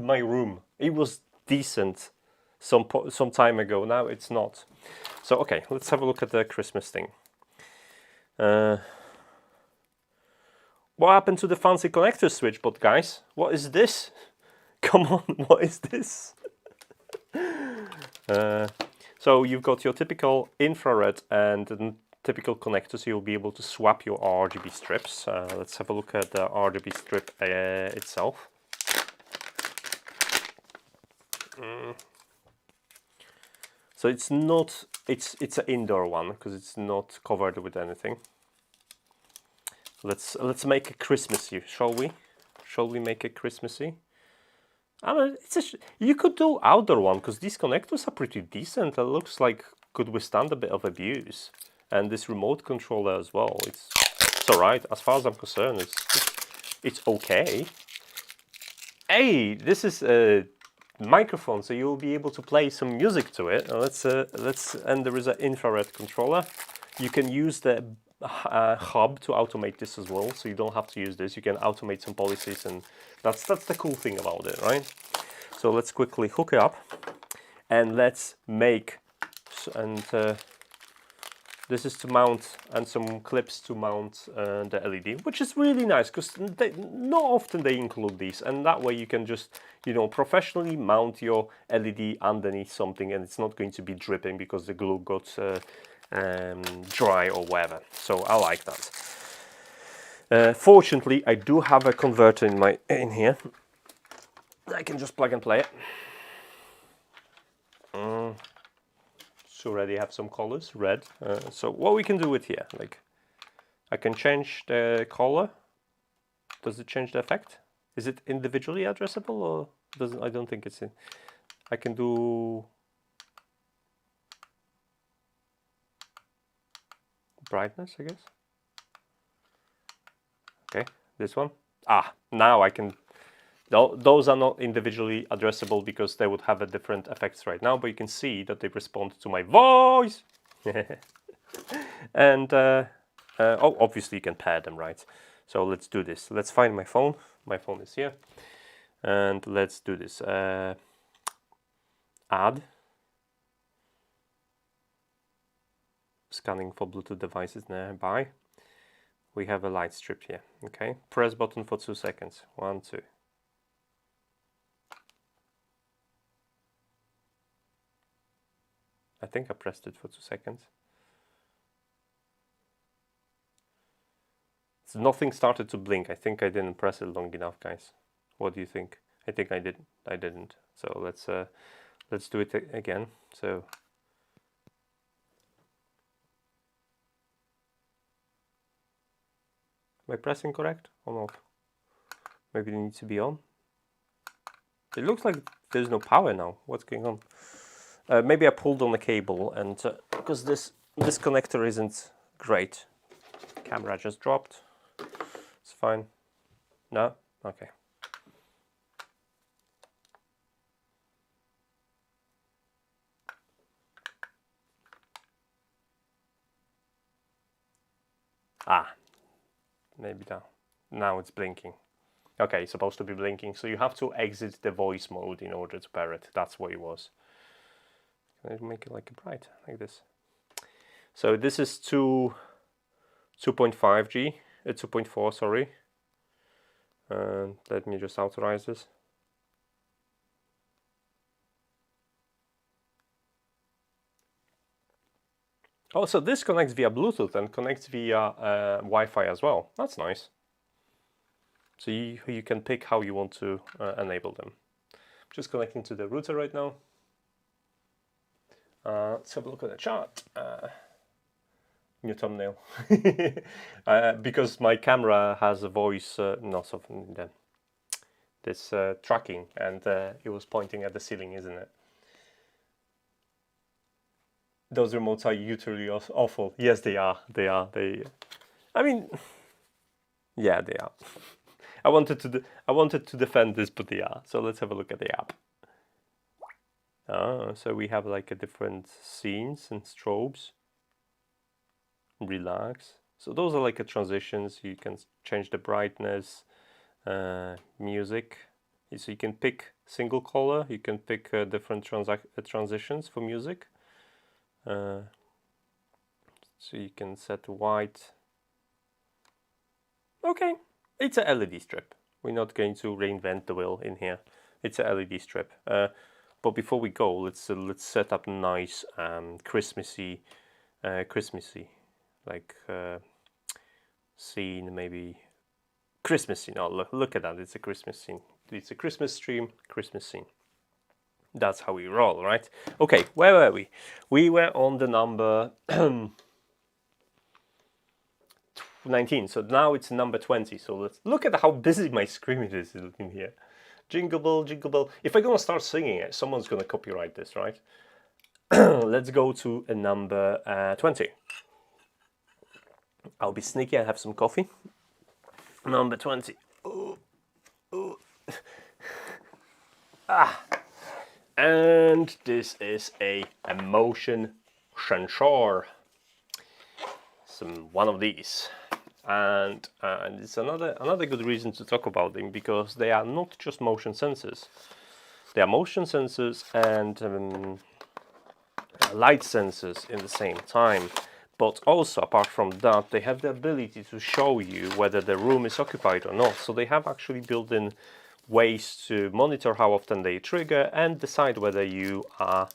my room. It was decent some time ago. Now it's not. So okay, let's have a look at the Christmas thing. What happened to the fancy connector SwitchBot, guys? What is this? Come on, what is this? So you've got your typical infrared and typical connector, so you'll be able to swap your RGB strips. Let's have a look at the RGB strip itself. So it's not, it's an indoor one because it's not covered with anything. Let's make it Christmassy, shall we? Shall we make it Christmassy? I mean, you could do outdoor one because these connectors are pretty decent. It looks like could withstand a bit of abuse, and this remote controller as well. It's alright as far as I'm concerned. It's okay. Hey, this is a microphone, so you'll be able to play some music to it. And there is an infrared controller. You can use the hub to automate this as well, so you don't have to use this. You can automate some policies, and that's the cool thing about it, right? So let's quickly hook it up, and let's make this is to mount, and some clips to mount the LED, which is really nice because not often they include these, and that way you can just, you know, professionally mount your LED underneath something, and it's not going to be dripping because the glue got dry or whatever. So I like that. Fortunately, I do have a converter in here. I can just plug and play it. Already have some colors, red. So what we can do with here, like, I can change the color. Does it change the effect? Is it individually addressable, or doesn't? I don't think it's in. I can do brightness, I guess. Okay, this one. Now I can. Those are not individually addressable because they would have a different effects right now, but you can see that they respond to my voice. And obviously you can pair them, right? So let's do this. Let's find my phone. My phone is here, and let's do this. Add. Scanning for Bluetooth devices nearby. We have a light strip here. Okay, press button for 2 seconds. 1, 2. I think I pressed it for 2 seconds. So nothing started to blink. I think I didn't press it long enough, guys. What do you think? I think I did. I didn't. So let's do it again. So am I pressing correct or not? Maybe it needs to be on. It looks like there's no power now. What's going on? Maybe I pulled on the cable, and because this connector isn't great. Camera just dropped. It's fine. No? Okay. Maybe now it's blinking. Okay, it's supposed to be blinking, so you have to exit the voice mode in order to pair it. That's what it was. Can I make it like a bright, like this? So this is 2.5G, 2.4, sorry. Let me just authorize this. Oh, so this connects via Bluetooth and connects via Wi-Fi as well. That's nice. So you can pick how you want to enable them. Just connecting to the router right now. Let's have a look at the chart. New thumbnail. Because my camera has a voice, this tracking, and it was pointing at the ceiling, isn't it? Those remotes are utterly awful. Yes, they are. I mean, yeah, they are. I wanted to defend this, but they are. So let's have a look at the app. So we have like a different scenes and strobes. Relax. So those are like a transitions. You can change the brightness, music. So you can pick single color. You can pick different transitions for music. So you can set white. Okay, it's a LED strip. We're not going to reinvent the wheel in here. It's a LED strip. But before we go, let's set up nice Christmassy, like scene, maybe Christmas scene. Oh, look at that! It's a Christmas scene. It's a Christmas stream, Christmas scene. That's how we roll, right? Okay, where were we? We were on the number 19. So now it's number 20. So let's look at how busy my screen is in here. Jingle bell, jingle bell. If I'm gonna start singing it, someone's gonna copyright this, right? Let's go to a number 20. I'll be sneaky. I have some coffee. Number 20. Ooh, ooh. And this is a motion sensor. One of these. And it's another good reason to talk about them, because they are not just motion sensors. They are motion sensors and light sensors in the same time. But also, apart from that, they have the ability to show you whether the room is occupied or not. So they have actually built-in ways to monitor how often they trigger and decide whether you are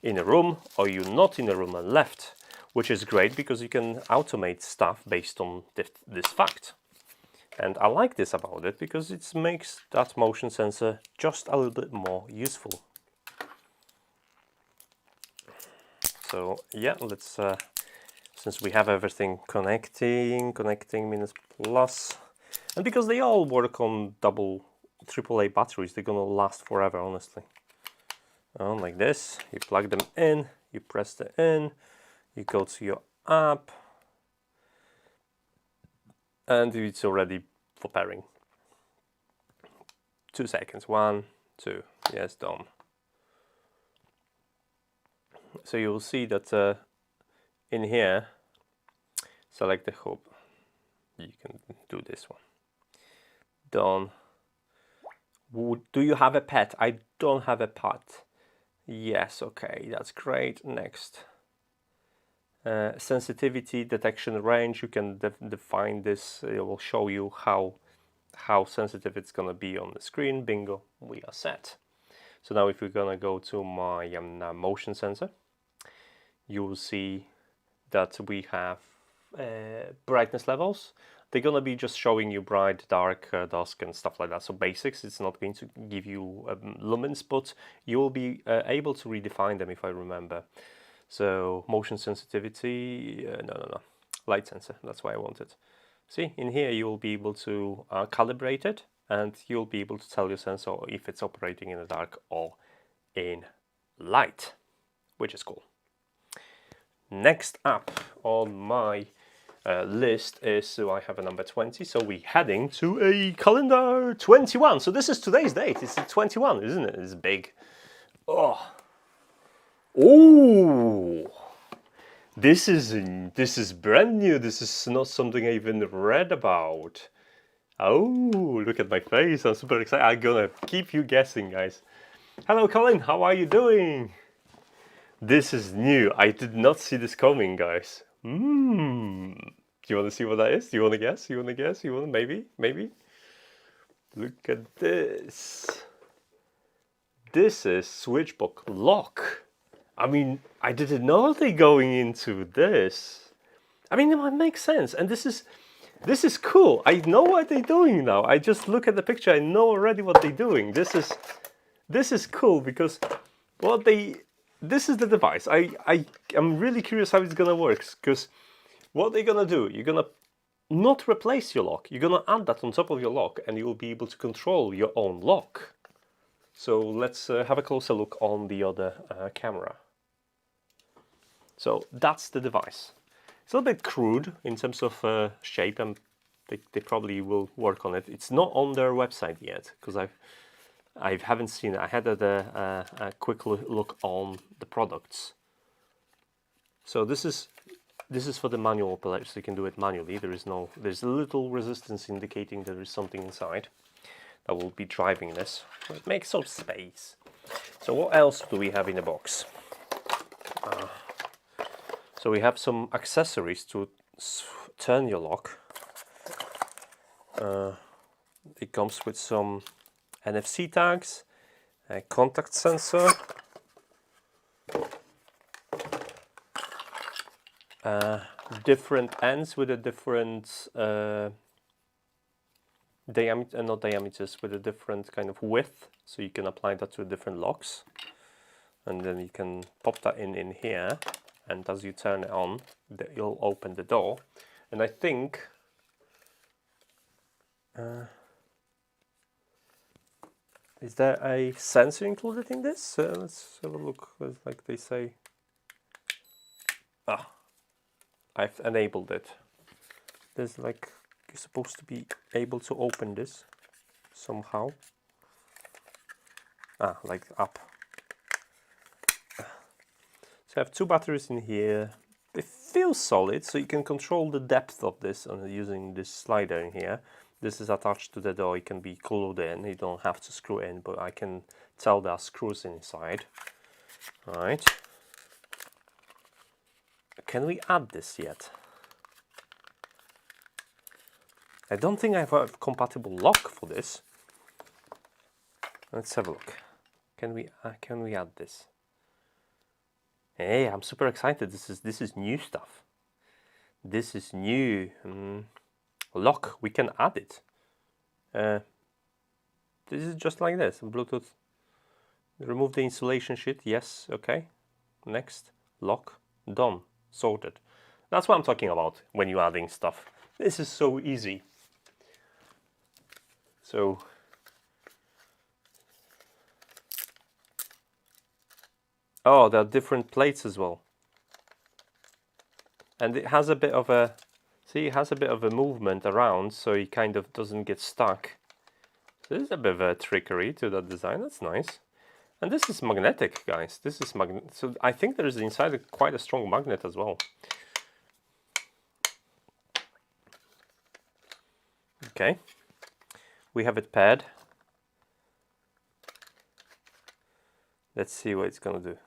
in a room or you're not in a room and left. Which is great because you can automate stuff based on this fact. And I like this about it because it makes that motion sensor just a little bit more useful. So yeah, let's, since we have everything connecting minus plus, and because they all work on AAA batteries, they're gonna last forever, honestly. Like this, you plug them in, you press the in, you go to your app, and it's already for pairing. 2 seconds, 1, 2, yes, done. So you'll see that in here, select the hub. You can do this one. Done. Do you have a pet? I don't have a pet. Yes, okay, that's great. Next. Sensitivity, detection range, you can define this. It will show you how sensitive it's going to be on the screen. Bingo, we are set. So now if we're going to go to my motion sensor, you will see that we have brightness levels. They're going to be just showing you bright, dark, dusk and stuff like that. So basics, it's not going to give you lumens, but you will be able to redefine them if I remember. So motion sensitivity, no, light sensor, that's why I want it. See, in here you'll be able to calibrate it, and you'll be able to tell your sensor if it's operating in the dark or in light, which is cool. Next up on my list is, so I have a number 20, so we're heading to a calendar 21. So this is today's date, it's 21, isn't it? It's big. Oh, this is brand new. This is not something I even read about. Oh, look at my face. I'm super excited. I'm gonna keep you guessing, guys. Hello, Colin. How are you doing? This is new. I did not see this coming, guys. Do you want to see what that is? Do you want to guess? You want to guess? You want to maybe? Look at this. This is SwitchBot Lock. I mean, I didn't know they're going into this. I mean, it might make sense. And this is cool. I know what they're doing now. I just look at the picture. I know already what they're doing. This is cool because this is the device. I'm really curious how it's gonna work, because what they're gonna do, you're gonna not replace your lock. You're gonna add that on top of your lock, and you will be able to control your own lock. So let's have a closer look on the other camera. So that's the device. It's a little bit crude in terms of shape, and they probably will work on it. It's not on their website yet, because I haven't seen it. I had a quick look on the products. So this is for the manual pillage, so you can do it manually. There's a little resistance indicating there is something inside that will be driving this. Make some space. So what else do we have in the box? So we have some accessories to turn your lock. It comes with some NFC tags. a contact sensor, different ends with a different diameter, not diameters, with a different kind of width, so you can apply that to different locks, and then you can pop that in here, and as you turn it on, you'll open the door. And I think is there a sensor included in this? Let's have a look. Like they say, I've enabled it. There's like, you're supposed to be able to open this somehow. Like up. So I have two batteries in here. They feel solid, so you can control the depth of this using this slider in here. This is attached to the door, it can be glued in, you don't have to screw in, but I can tell there are screws inside. Right. Can we add this yet? I don't think I have a compatible lock for this. Let's have a look. Can we add this? Hey, I'm super excited. This is new stuff. This is new. Lock, we can add it. This is just like this. Bluetooth. Remove the insulation sheet. Yes. Okay. Next. Lock. Done. Sorted. That's what I'm talking about when you're adding stuff. This is so easy. So oh, there are different plates as well. And it has a bit of a, see, it has a bit of a movement around, so it kind of doesn't get stuck. So there's a bit of a trickery to that design. That's nice. And this is magnetic, guys. This is magnet. So I think there is inside quite a strong magnet as well. Okay. We have it paired. Let's see what it's gonna do.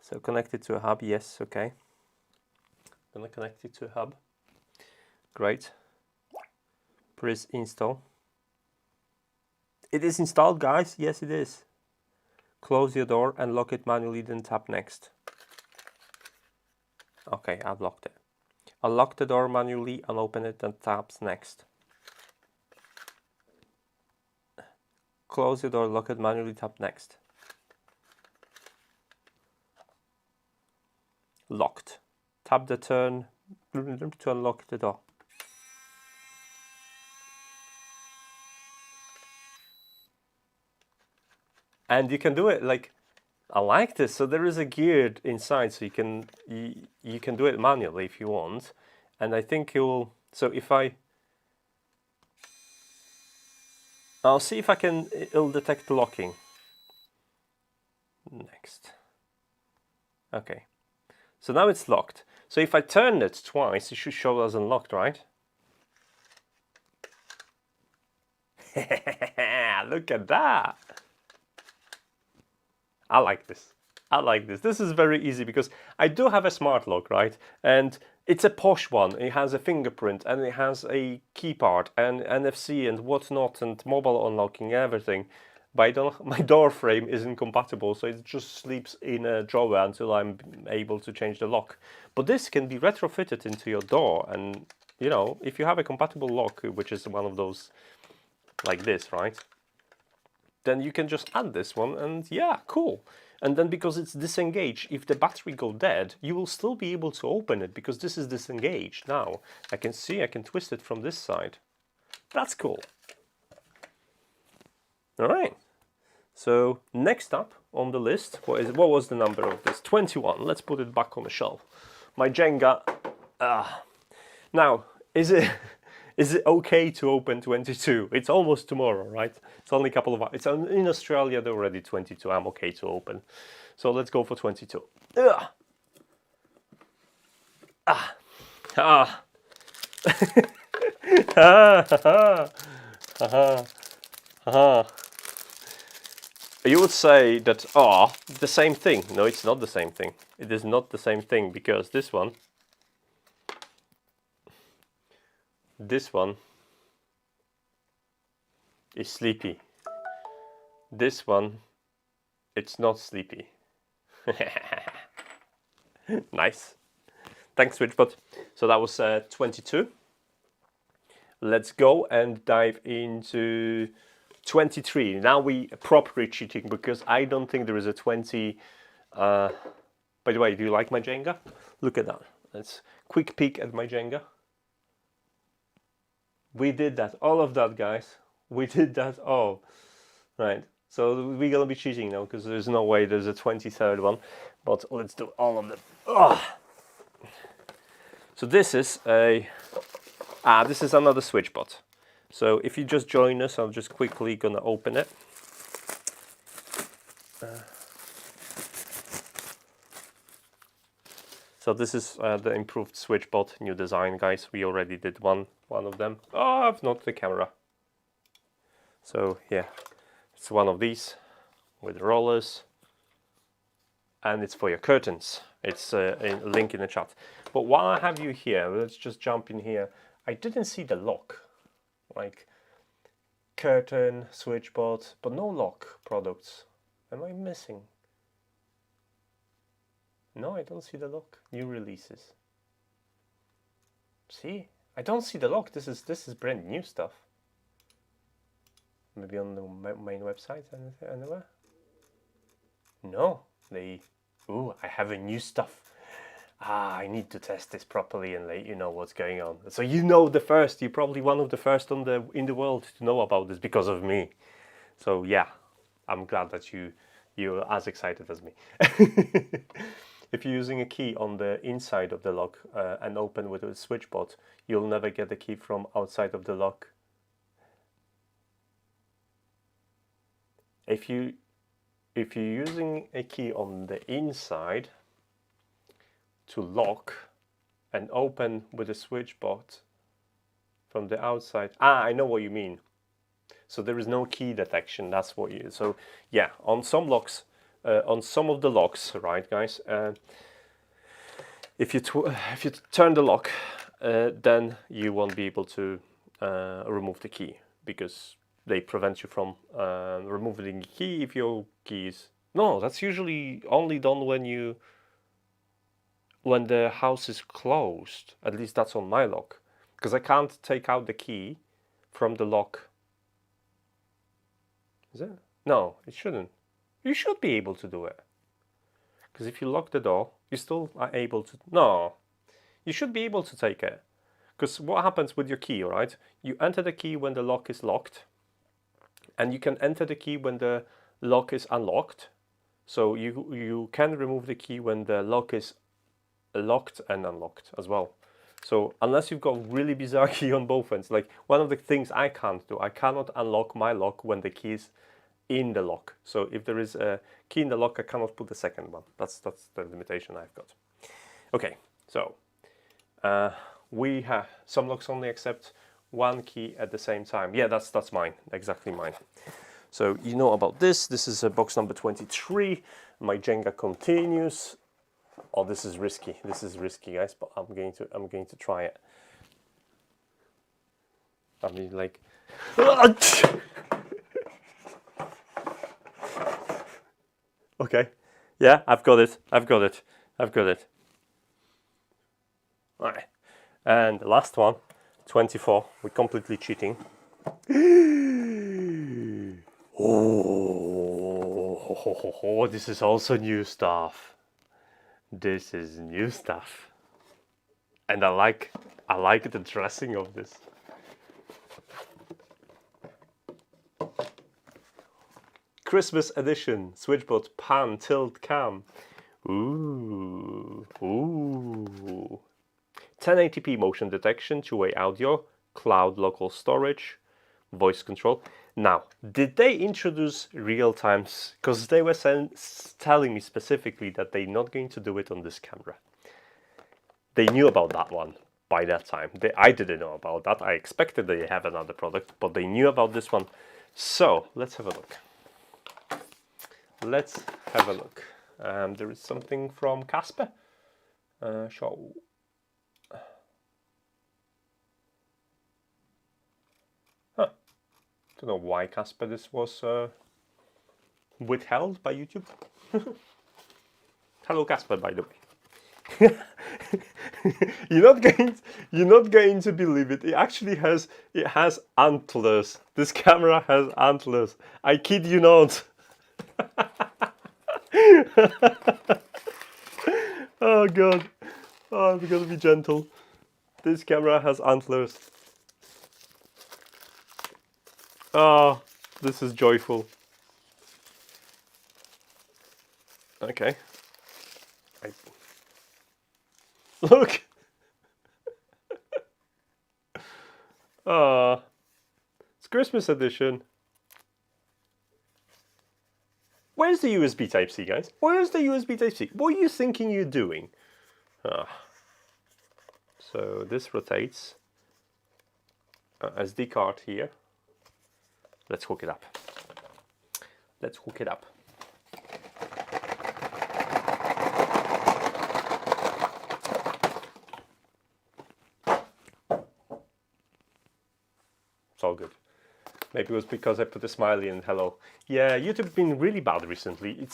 So connect it to a hub, yes, okay. Gonna connect it to a hub. Great. Press install. It is installed, guys. Yes, it is. Close your door and lock it manually, then tap next. Okay, I've locked it. I'll lock the door manually and open it and taps next. Close your door, lock it manually, tap next. Locked. Tap the turn to unlock the door. And you can do it like, I like this. So there is a gear inside, so you can do it manually if you want. And I think it will. So if I'll see if I can. It'll detect locking. Next. Okay. So now it's locked. So if I turn it twice, it should show as unlocked, right? Look at that. I like this. I like this. This is very easy because I do have a smart lock, right? And it's a posh one. It has a fingerprint and it has a key part and NFC and whatnot and mobile unlocking, everything. But my door frame isn't compatible, so it just sleeps in a drawer until I'm able to change the lock. But this can be retrofitted into your door, and you know, if you have a compatible lock, which is one of those like this, right? Then you can just add this one, and yeah, cool. And then because it's disengaged, if the battery go dead, you will still be able to open it because this is disengaged now. I can see, I can twist it from this side. That's cool. All right. So next up on the list, what was the number of this? 21. Let's put it back on the shelf. My Jenga. Now, is it okay to open 22? It's almost tomorrow, right? It's only a couple of hours. It's in Australia. They're already 22. I'm okay to open. So let's go for 22. You would say that, the same thing. No, it's not the same thing. It is not the same thing because this one, is sleepy. This one, it's not sleepy. Nice. Thanks, SwitchBot. So that was 22. Let's go and dive into 23. Now we properly cheating because I don't think there is a 20. By the way, do you like my Jenga? Look at that. Let's quick peek at my Jenga. We did that. All of that, guys. We did that all. Right. So we're going to be cheating now because there's no way there's a 23rd one. But let's do all of them. Oh. So this is a... this is another SwitchBot. So if you just join us, I'm just quickly going to open it. So this is the improved SwitchBot, new design, guys. We already did one of them. Oh, not the camera. So yeah, it's one of these with rollers, and it's for your curtains. It's a link in the chat. But while I have you here, let's just jump in here. I didn't see the lock, like curtain, SwitchBot, but no lock products. Am I missing? No, I don't see the lock. New releases. See, I don't see the lock. This is brand new stuff. Maybe on the main website anywhere. No, they. Ooh, I have a new stuff. I need to test this properly and let you know what's going on. So you know the first. You're probably one of the first in the world to know about this because of me. So yeah, I'm glad that you're as excited as me. If you're using a key on the inside of the lock and open with a SwitchBot, you'll never get the key from outside of the lock. If you're using a key on the inside to lock and open with a SwitchBot from the outside, I know what you mean. So there is no key detection. That's what you. So yeah, on some locks. On some of the locks, right, guys? If you turn the lock, then you won't be able to remove the key because they prevent you from removing the key if your key is. No, that's usually only done when the house is closed. At least that's on my lock, because I can't take out the key from the lock. Is it? No, it shouldn't. You should be able to do it. Because if you lock the door, you still are able to... No, you should be able to take it. Because what happens with your key, right? You enter the key when the lock is locked. And you can enter the key when the lock is unlocked. So you can remove the key when the lock is locked and unlocked as well. So unless you've got really bizarre key on both ends. Like one of the things I can't do, I cannot unlock my lock when the key is in the lock. So if there is a key in the lock, I cannot put the second one. That's the limitation I've got. Okay, so we have some locks only accept one key at the same time. Yeah, that's mine, exactly mine. So you know about this. This is box number 23. My Jenga continues. Oh, this is risky. This is risky, guys. But I'm going to try it. I mean, like. Okay, yeah, I've got it. All right, and the last one, 24. We're completely cheating. Oh, this is also new stuff. This is new stuff, and I like the dressing of this. Christmas edition, SwitchBot Pan Tilt Cam. Ooh. 1080p motion detection, two-way audio, cloud local storage, voice control. Now, did they introduce real times? Because they were telling me specifically that they're not going to do it on this camera. They knew about that one by that time. I didn't know about that. I expected they have another product, but they knew about this one. So, let's have a look. Let's have a look. There is something from Casper. Show. Huh. Don't know why, Casper, this was withheld by YouTube. Hello, Casper, by the way. You're not going to believe it. It actually has antlers. This camera has antlers. I kid you not. Oh god. Oh, I'm gonna be gentle. This camera has antlers. Oh, this is joyful. Okay. Look. Ah, it's Christmas edition. Where's the USB Type-C, guys? Where's the USB Type-C? What are you thinking you're doing? So this rotates. SD card here. Let's hook it up. Let's hook it up. It's all good. Maybe it was because I put a smiley and hello. Yeah, YouTube's been really bad recently.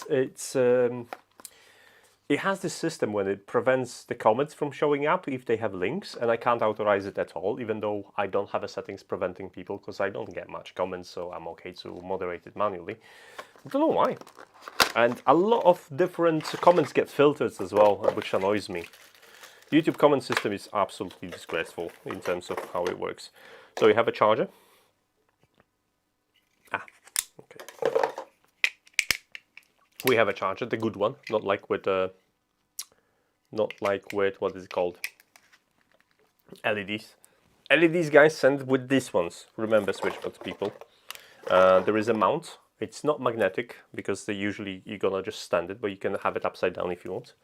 It has this system when it prevents the comments from showing up if they have links, and I can't authorize it at all, even though I don't have a settings preventing people because I don't get much comments, so I'm okay to moderate it manually. I don't know why. And a lot of different comments get filtered as well, which annoys me. YouTube comment system is absolutely disgraceful in terms of how it works. So you have a charger. Okay. We have a charger, the good one, not like with what is it called? LEDs. LEDs, guys, send with these ones. Remember, SwitchBot people. There is a mount. It's not magnetic because you're gonna just stand it, but you can have it upside down if you want.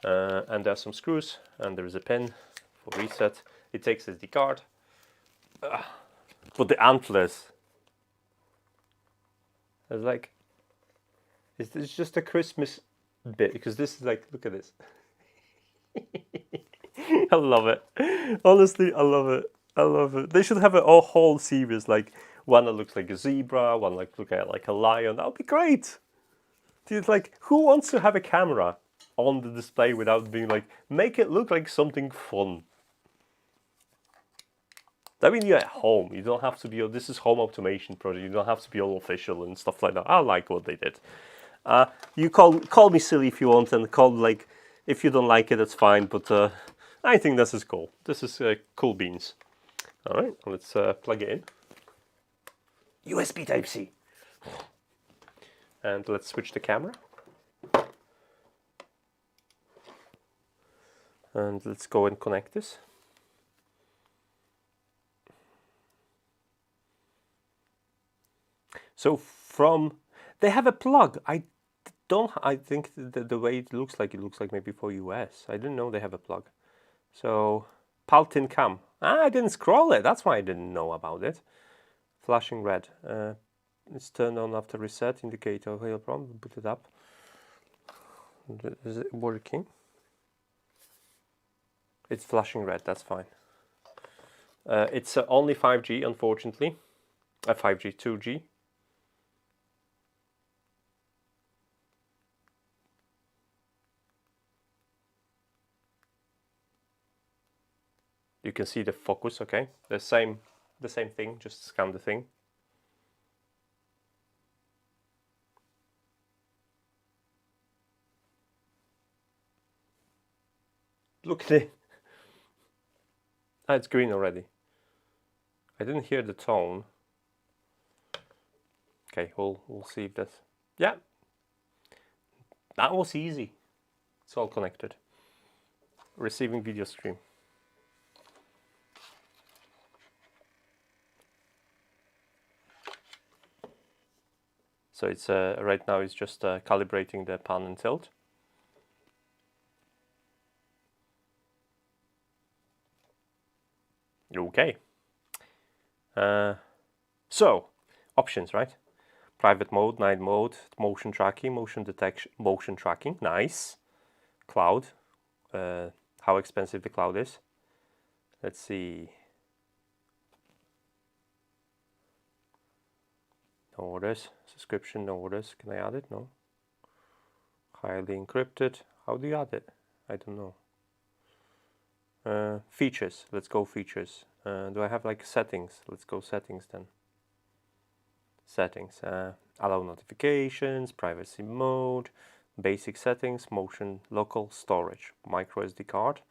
And there are some screws, and there is a pin for reset. It takes SD card. But the antlers. It's like, it's just a Christmas bit, because this is like, look at this. I love it. Honestly, I love it. I love it. They should have a whole series, like one that looks like a zebra, one like like a lion. That would be great. It's like, who wants to have a camera on the display without being like, make it look like something fun? I mean, you're at home. You don't have to be. This is home automation project. You don't have to be all official and stuff like that. I like what they did. You call me silly if you want, and like if you don't like it, that's fine. But I think this is cool. This is cool beans. All right, let's plug it in. USB Type-C. And let's switch the camera. And let's go and connect this. So they have a plug. I think the way it looks like maybe for US. I didn't know they have a plug. So Paltin cam. I didn't scroll it. That's why I didn't know about it. Flashing red. It's turned on after reset. Indicator fail prompt. Put it up. Is it working? It's flashing red. That's fine. It's only 5G, unfortunately. 5G, 2G. You can see the focus, okay? The same thing, just scan the thing. Look at it. Ah, it's green already. I didn't hear the tone. Okay, we'll see if that's... Yeah. That was easy. It's all connected. Receiving video stream. So it's right now it's just calibrating the pan and tilt. Okay. So options, right? Private mode, night mode, motion tracking, motion detection, motion tracking. Nice. Cloud. How expensive the cloud is. Let's see. orders, subscription orders. Can I add it? No. Highly encrypted. How do you add it? I don't know. Features. Let's go features. Do I have like settings? Let's go settings then. Settings. Allow notifications, privacy mode, basic settings, motion, local storage, micro SD card,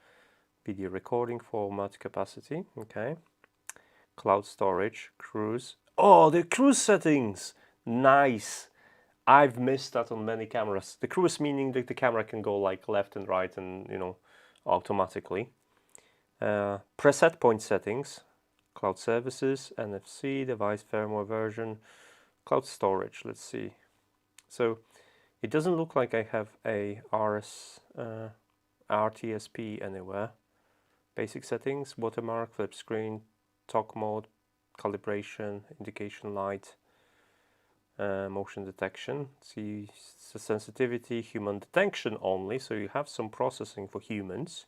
video recording format, capacity. Okay. Cloud storage, cruise. Oh, the cruise settings. Nice. I've missed that on many cameras. The cruise meaning that the camera can go like left and right and, you know, automatically. Preset point settings, cloud services, NFC, device firmware version, cloud storage. Let's see. So it doesn't look like I have a RTSP anywhere. Basic settings, watermark, flip screen, talk mode, calibration, indication light, motion detection. See, sensitivity, human detection only, so you have some processing for humans.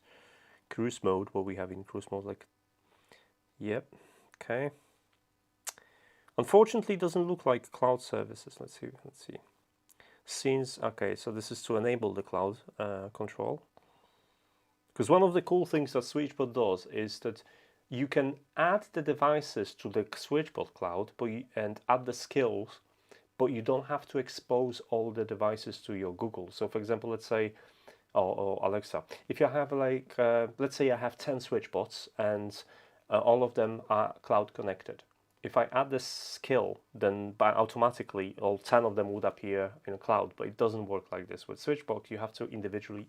Cruise mode, what we have in cruise mode, like, yep, okay. Unfortunately, it doesn't look like cloud services. Let's see. Scenes, okay, so this is to enable the cloud control. Because one of the cool things that SwitchBot does is that you can add the devices to the SwitchBot cloud and add the skills, but you don't have to expose all the devices to your Google. So for example, let's say, or Alexa, if you have like, let's say I have 10 SwitchBots and all of them are cloud connected. If I add this skill, then automatically all 10 of them would appear in a cloud, but it doesn't work like this. With SwitchBot, you have to individually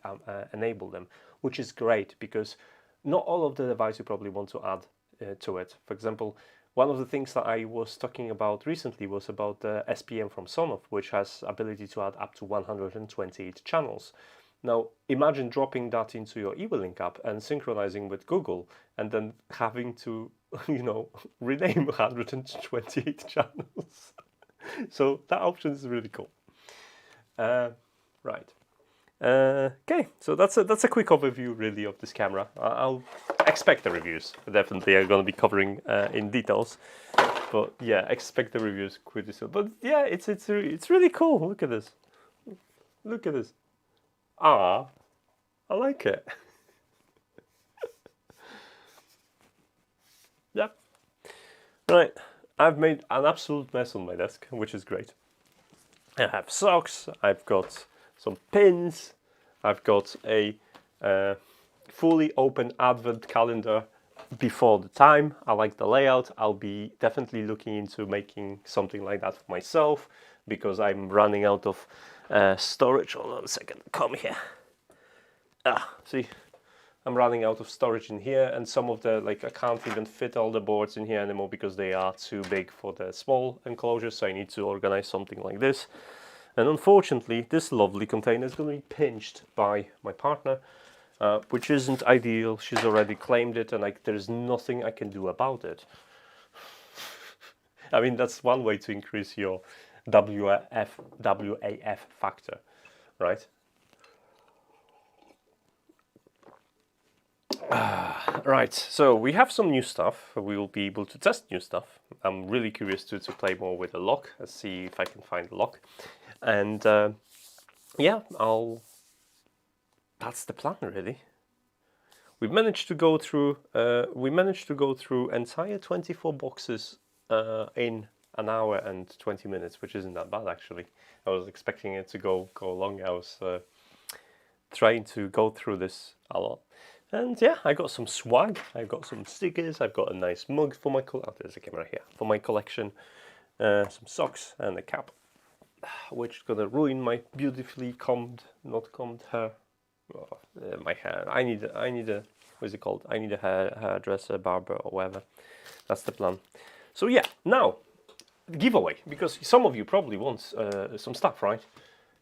enable them, which is great because not all of the devices you probably want to add to it. For example, one of the things that I was talking about recently was about the SPM from Sonoff, which has ability to add up to 128 channels. Now, imagine dropping that into your eWeLink app and synchronizing with Google, and then having to, you know, rename 128 channels. So that option is really cool. Right. Okay, so that's a quick overview really of this camera. I'll expect the reviews. Definitely, I'm going to be covering in details. But yeah, expect the reviews pretty soon. But yeah, it's really cool. Look at this. Look at this. Ah, I like it. Yep. Right, I've made an absolute mess on my desk, which is great. I have socks, I've got some pins, I've got a fully open advent calendar before the time. I like the layout. I'll be definitely looking into making something like that for myself because I'm running out of storage. Hold on a second, come here. See, I'm running out of storage in here, and some of the, like, I can't even fit all the boards in here anymore because they are too big for the small enclosure, so I need to organize something like this. And unfortunately, this lovely container is going to be pinched by my partner, which isn't ideal. She's already claimed it, and like there's nothing I can do about it. I mean, that's one way to increase your WAF factor, right? Right, so we have some new stuff. We will be able to test new stuff. I'm really curious to play more with the lock. Let's see if I can find the lock. And yeah, that's the plan really. We managed to go through entire 24 boxes in an hour and 20 minutes, which isn't that bad actually. I was expecting it to go longer. I was trying to go through this a lot. And yeah, I got some swag, I got some stickers, I've got a nice mug for my there's a camera here, for my collection, some socks and a cap, which is gonna ruin my beautifully not combed hair. Oh, my hair. I need a what is it called? I need a hairdresser, barber, or whatever. That's the plan. So yeah, now giveaway, because some of you probably want some stuff, right?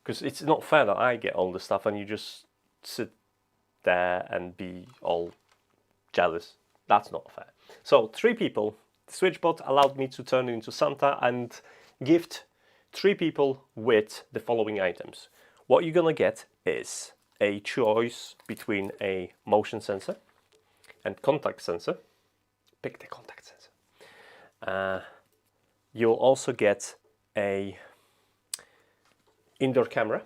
Because it's not fair that I get all the stuff and you just sit there and be all jealous. That's not fair. So 3 people, SwitchBot allowed me to turn into Santa and gift 3 people with the following items. What you're gonna get is a choice between a motion sensor and contact sensor. Pick the contact sensor. You'll also get a indoor camera.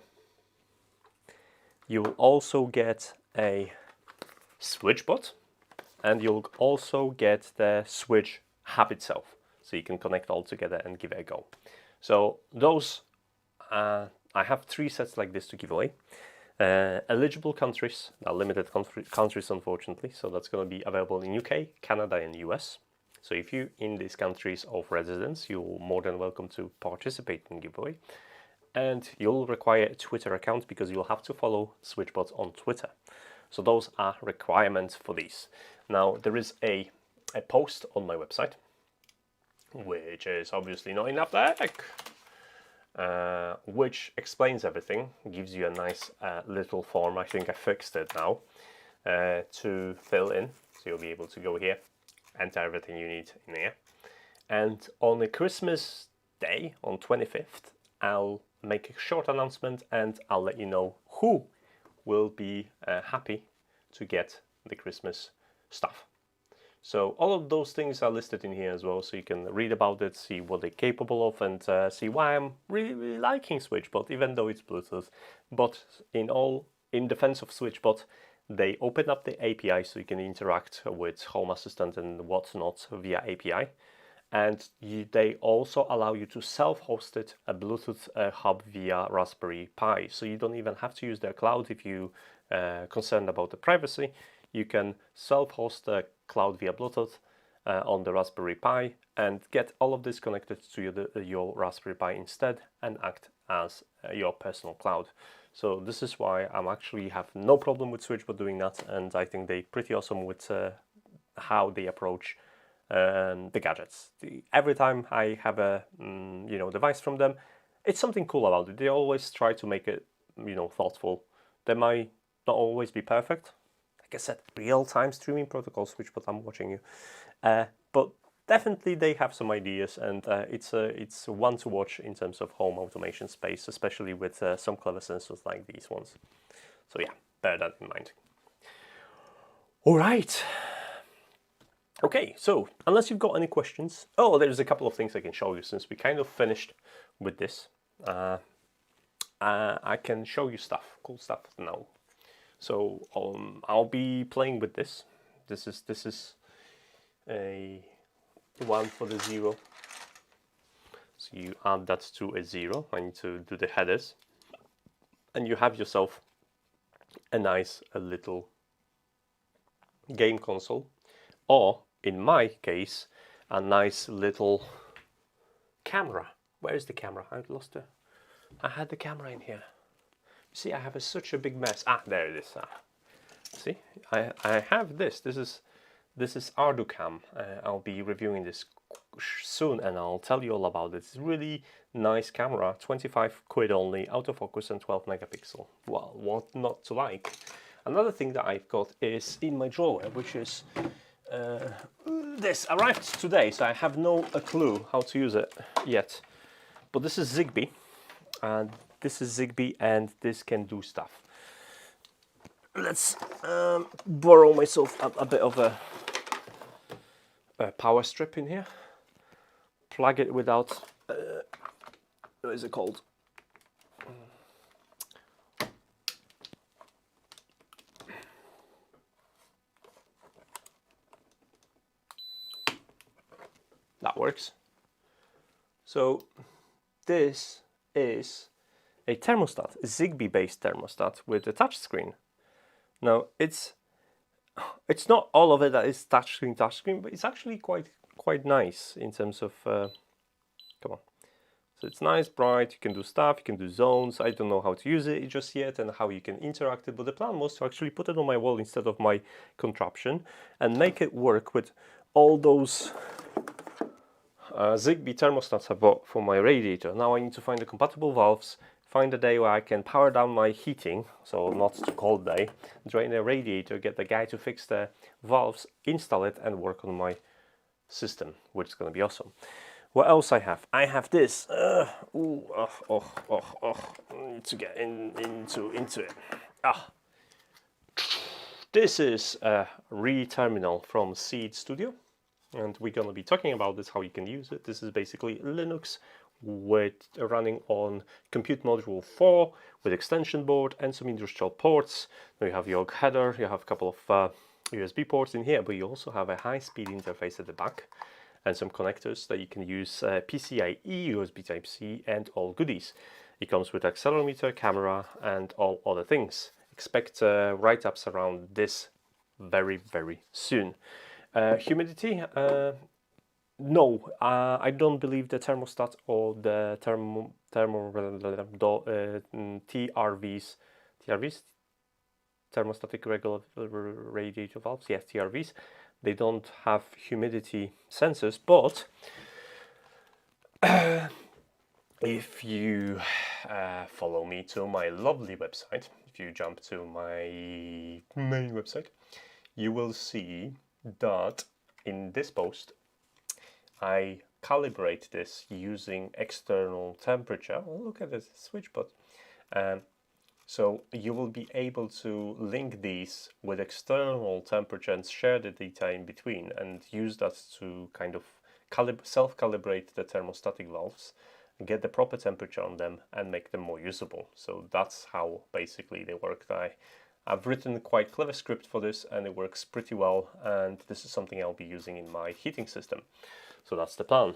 You'll also get a SwitchBot, and you'll also get the Switch Hub itself, so you can connect all together and give it a go. So those, I have 3 sets like this to give away. Eligible countries, limited countries unfortunately, so that's going to be available in UK, Canada and US. So if you're in these countries of residence, you're more than welcome to participate in the giveaway. And you'll require a Twitter account because you'll have to follow SwitchBot on Twitter. So those are requirements for these. Now there is a post on my website, which is obviously not enough to heck, which explains everything, gives you a nice little form. I think I fixed it now to fill in. So you'll be able to go here, enter everything you need in here. And on the Christmas day, on 25th, I'll make a short announcement and I'll let you know who will be happy to get the Christmas stuff. So all of those things are listed in here as well, so you can read about it, see what they're capable of, and see why I'm really liking SwitchBot, even though it's Bluetooth. But in defense of SwitchBot, they open up the API so you can interact with Home Assistant and whatnot via API. And they also allow you to self-host it, a Bluetooth hub via Raspberry Pi. So you don't even have to use their cloud if you're concerned about the privacy. You can self-host the cloud via Bluetooth on the Raspberry Pi and get all of this connected to your Raspberry Pi instead and act as your personal cloud. So this is why I'm actually have no problem with SwitchBot doing that, and I think they're pretty awesome with how they approach the gadgets. Every time I have a device from them, it's something cool about it. They always try to make it thoughtful. They might not always be perfect. Like I said, real-time streaming protocols, SwitchBot, I'm watching you. But definitely they have some ideas, and it's one to watch in terms of home automation space, especially with some clever sensors like these ones. So yeah, bear that in mind. All right. Okay, so unless you've got any questions, there's a couple of things I can show you since we kind of finished with this. I can show you cool stuff now. So I'll be playing with this. This is a 1 for the 0. So you add that to a 0. I need to do the headers, and you have yourself a nice little game console, or in my case, a nice little camera. Where is the camera? I lost it. I had the camera in here. See, I have such a big mess. There it is. See, I have this. This is ArduCam. I'll be reviewing this soon, and I'll tell you all about it. It's a really nice camera. 25 quid only, autofocus and 12 megapixel. Well, what not to like? Another thing that I've got is in my drawer, which is this arrived today, so I have no clue how to use it yet. But this is Zigbee, and and this can do stuff. Let's borrow myself a bit of a power strip in here. Plug it without what is it called? That works. So this is a thermostat, a Zigbee-based thermostat with a touch screen. Now it's not all of it that is touchscreen, but it's actually quite nice in terms of come on. So it's nice, bright. You can do stuff. You can do zones. I don't know how to use it just yet and how you can interact it. But the plan was to actually put it on my wall instead of my contraption and make it work with all those Zigbee thermostats I bought for my radiator. Now I need to find the compatible valves, find a day where I can power down my heating, so not too cold day, drain the radiator, get the guy to fix the valves, install it, and work on my system, which is going to be awesome. What else I have? I have this. I need to get into it. This is a re-terminal from Seed Studio. And we're going to be talking about this, how you can use it. This is basically Linux with running on compute module 4 with extension board and some industrial ports. Now you have your header, you have a couple of USB ports in here, but you also have a high-speed interface at the back and some connectors that you can use PCIe, USB Type-C and all goodies. It comes with accelerometer, camera and all other things. Expect write-ups around this very soon. Humidity, no, I don't believe the thermostat or the TRVs, thermostatic regular radiator valves, yes, TRVs, they don't have humidity sensors, but if you follow me to my lovely website, if you jump to my main website, you will see that in this post I calibrate this using external temperature. Oh, look at this SwitchBot. So you will be able to link these with external temperature and share the data in between and use that to kind of self-calibrate the thermostatic valves, get the proper temperature on them and make them more usable. So that's how basically they work. I've written quite clever script for this and it works pretty well, and this is something I'll be using in my heating system. So that's the plan.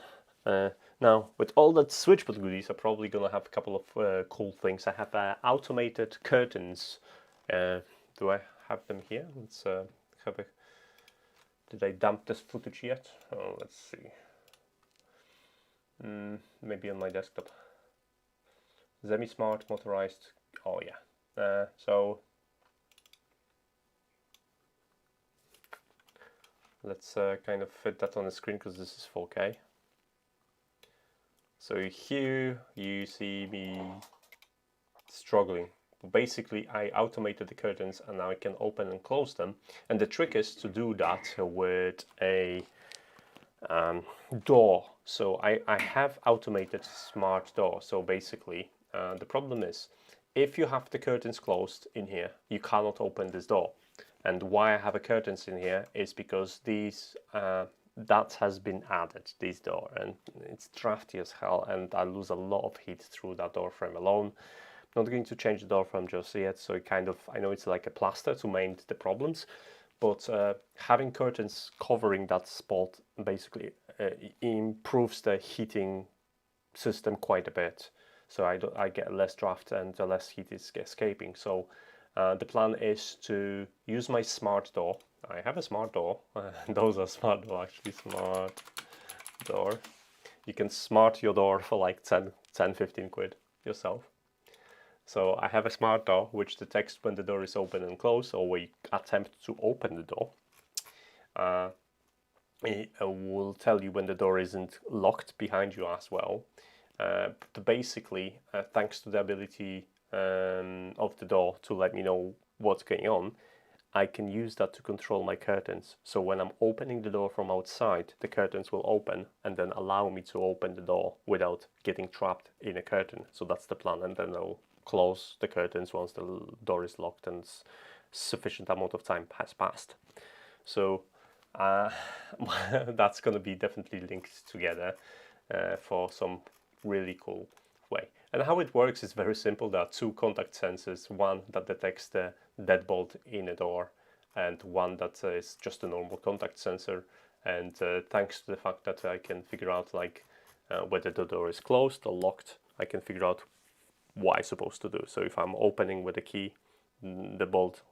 Now, with all that SwitchBot goodies, I'm probably going to have a couple of cool things. I have automated curtains. Do I have them here? Let's have a... Did I dump this footage yet? Oh, let's see. Maybe on my desktop. Semi-smart motorized. Oh yeah. So let's kind of fit that on the screen because this is 4K. So here you see me struggling. Basically, I automated the curtains and now I can open and close them. And the trick is to do that with a door. So I have automated smart door. So basically, the problem is if you have the curtains closed in here, you cannot open this door. And why I have a curtains in here is because these that has been added, this door, and it's drafty as hell, and I lose a lot of heat through that door frame alone. Not going to change the door frame just yet, so it kind of, I know it's like a plaster to mend the problems, but having curtains covering that spot basically improves the heating system quite a bit. So I get less draft and less heat is escaping. So the plan is to use my smart door. I have a smart door. Those are smart door, actually. Smart door. You can smart your door for like 10-15 quid yourself. So I have a smart door which detects when the door is open and closed, or when you attempt to open the door. It will tell you when the door isn't locked behind you as well. Basically, thanks to the ability of the door to let me know what's going on, I can use that to control my curtains. So when I'm opening the door from outside, the curtains will open and then allow me to open the door without getting trapped in a curtain. So that's the plan, and then I'll close the curtains once the door is locked and sufficient amount of time has passed. So that's going to be definitely linked together for some really cool way. And how it works is very simple. There are two contact sensors, one that detects the deadbolt in a door and one that is just a normal contact sensor. And thanks to the fact that I can figure out like whether the door is closed or locked, I can figure out what I'm supposed to do. So if I'm opening with a key, the bolt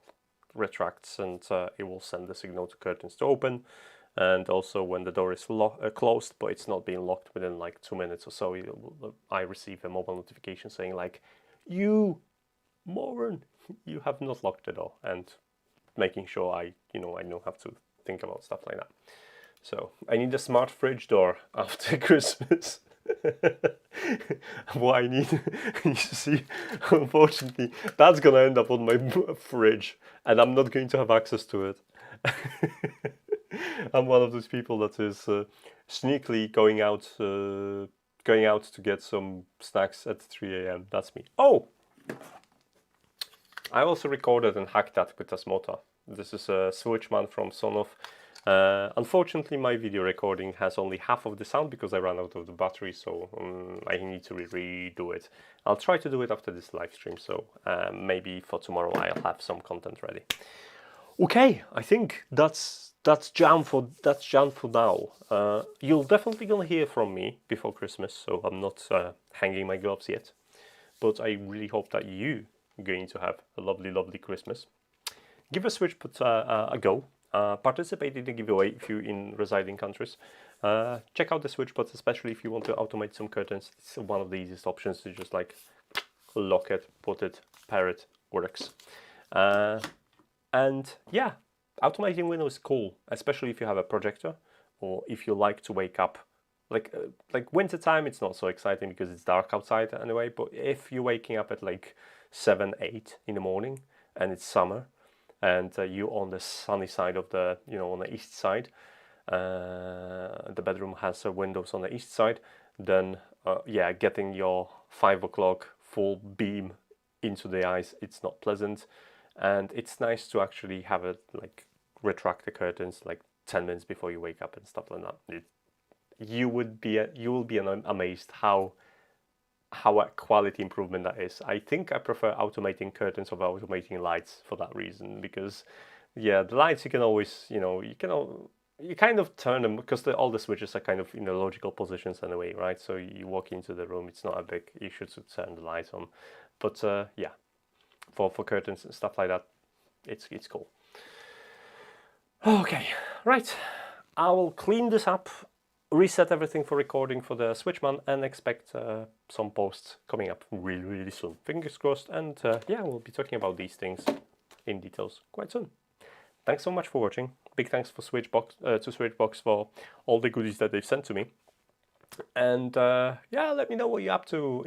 retracts and it will send the signal to curtains to open. And also when the door is closed but it's not being locked within like 2 minutes or so, I receive a mobile notification saying like, "You moron, you have not locked the door," and making sure I know how to think about stuff like that. So I need a smart fridge door after Christmas. What I need, you see, unfortunately, that's gonna end up on my fridge, and I'm not going to have access to it. I'm one of those people that is sneakily going out to get some snacks at 3 AM. That's me. Oh, I also recorded and hacked that with Tasmota. This is a Switchman from Sonoff. Unfortunately, my video recording has only half of the sound because I ran out of the battery, so I need to redo it. I'll try to do it after this live stream, so maybe for tomorrow I'll have some content ready. Okay, I think that's jam for now. You'll definitely gonna hear from me before Christmas, so I'm not hanging my gloves yet. But I really hope that you are going to have a lovely Christmas. Give a SwitchBot a go. Participate in the giveaway if you're in residing countries. Check out the SwitchBot, especially if you want to automate some curtains. It's one of the easiest options to just like lock it, put it, pair it, works. And yeah, automating windows is cool, especially if you have a projector or if you like to wake up. Like winter time, it's not so exciting because it's dark outside anyway. But if you're waking up at like 7, 8 in the morning and it's summer, and you're on the sunny side of the, on the east side, the bedroom has windows on the east side, then yeah, getting your 5 o'clock full beam into the eyes, it's not pleasant. And it's nice to actually have it like retract the curtains like 10 minutes before you wake up and stuff like that. You will be amazed how a quality improvement that is. I think I prefer automating curtains over automating lights for that reason, because yeah, the lights you can always, you kind of turn them because all the switches are kind of in the logical positions anyway, right? So you walk into the room, it's not a big issue to turn the lights on. But yeah, for curtains and stuff like that, it's cool. Okay, right. I will clean this up, reset everything for recording for the SwitchMan, and expect some posts coming up really soon. Fingers crossed, and yeah, we'll be talking about these things in details quite soon. Thanks so much for watching. Big thanks for SwitchBox for all the goodies that they've sent to me. And yeah, let me know what you're up to.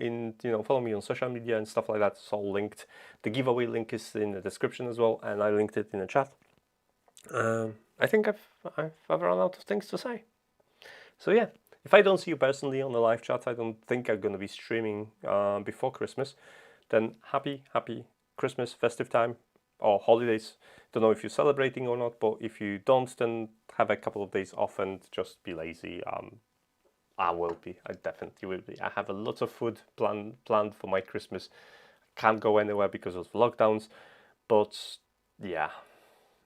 Follow me on social media and stuff like that. It's all linked. The giveaway link is in the description as well, and I linked it in the chat. I think I've run out of things to say. So yeah, if I don't see you personally on the live chat, I don't think I'm going to be streaming before Christmas. Then happy Christmas, festive time, or holidays. Don't know if you're celebrating or not, but if you don't, then have a couple of days off and just be lazy. I will be. I definitely will be. I have a lot of food planned for my Christmas. Can't go anywhere because of lockdowns, but yeah,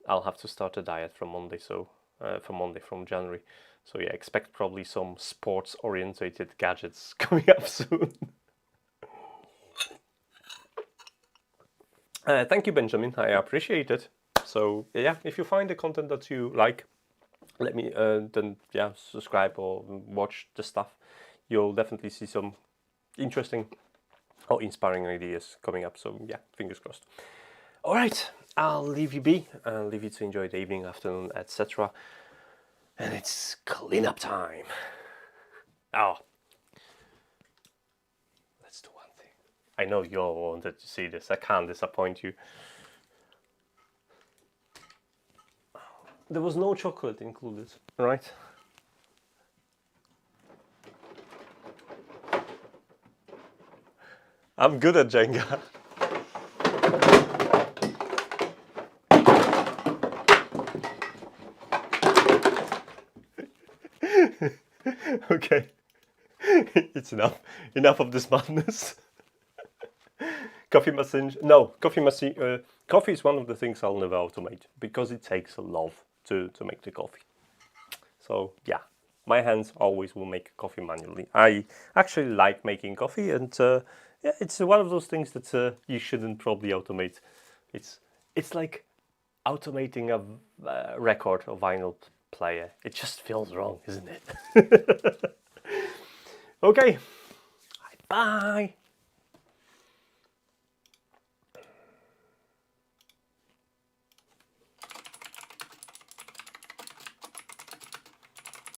I'll have to start a diet from Monday. So from January. So yeah, expect probably some sports-orientated gadgets coming up soon. Thank you, Benjamin. I appreciate it. So yeah, if you find the content that you like, let me then yeah, subscribe or watch the stuff. You'll definitely see some interesting or inspiring ideas coming up. So yeah, fingers crossed. All right, I'll leave you be. I'll leave you to enjoy the evening, afternoon, etc. And it's cleanup time. Oh, let's do one thing. I know you all wanted to see this. I can't disappoint you. There was no chocolate included, right? I'm good at Jenga. Okay, it's enough of this madness. Coffee machine, no, coffee machine. Coffee is one of the things I'll never automate because it takes a lot to make the coffee. So yeah, my hands always will make coffee manually. I actually like making coffee, and yeah, it's one of those things that you shouldn't probably automate. It's like automating a record or vinyl player. It just feels wrong, isn't it? Okay, bye.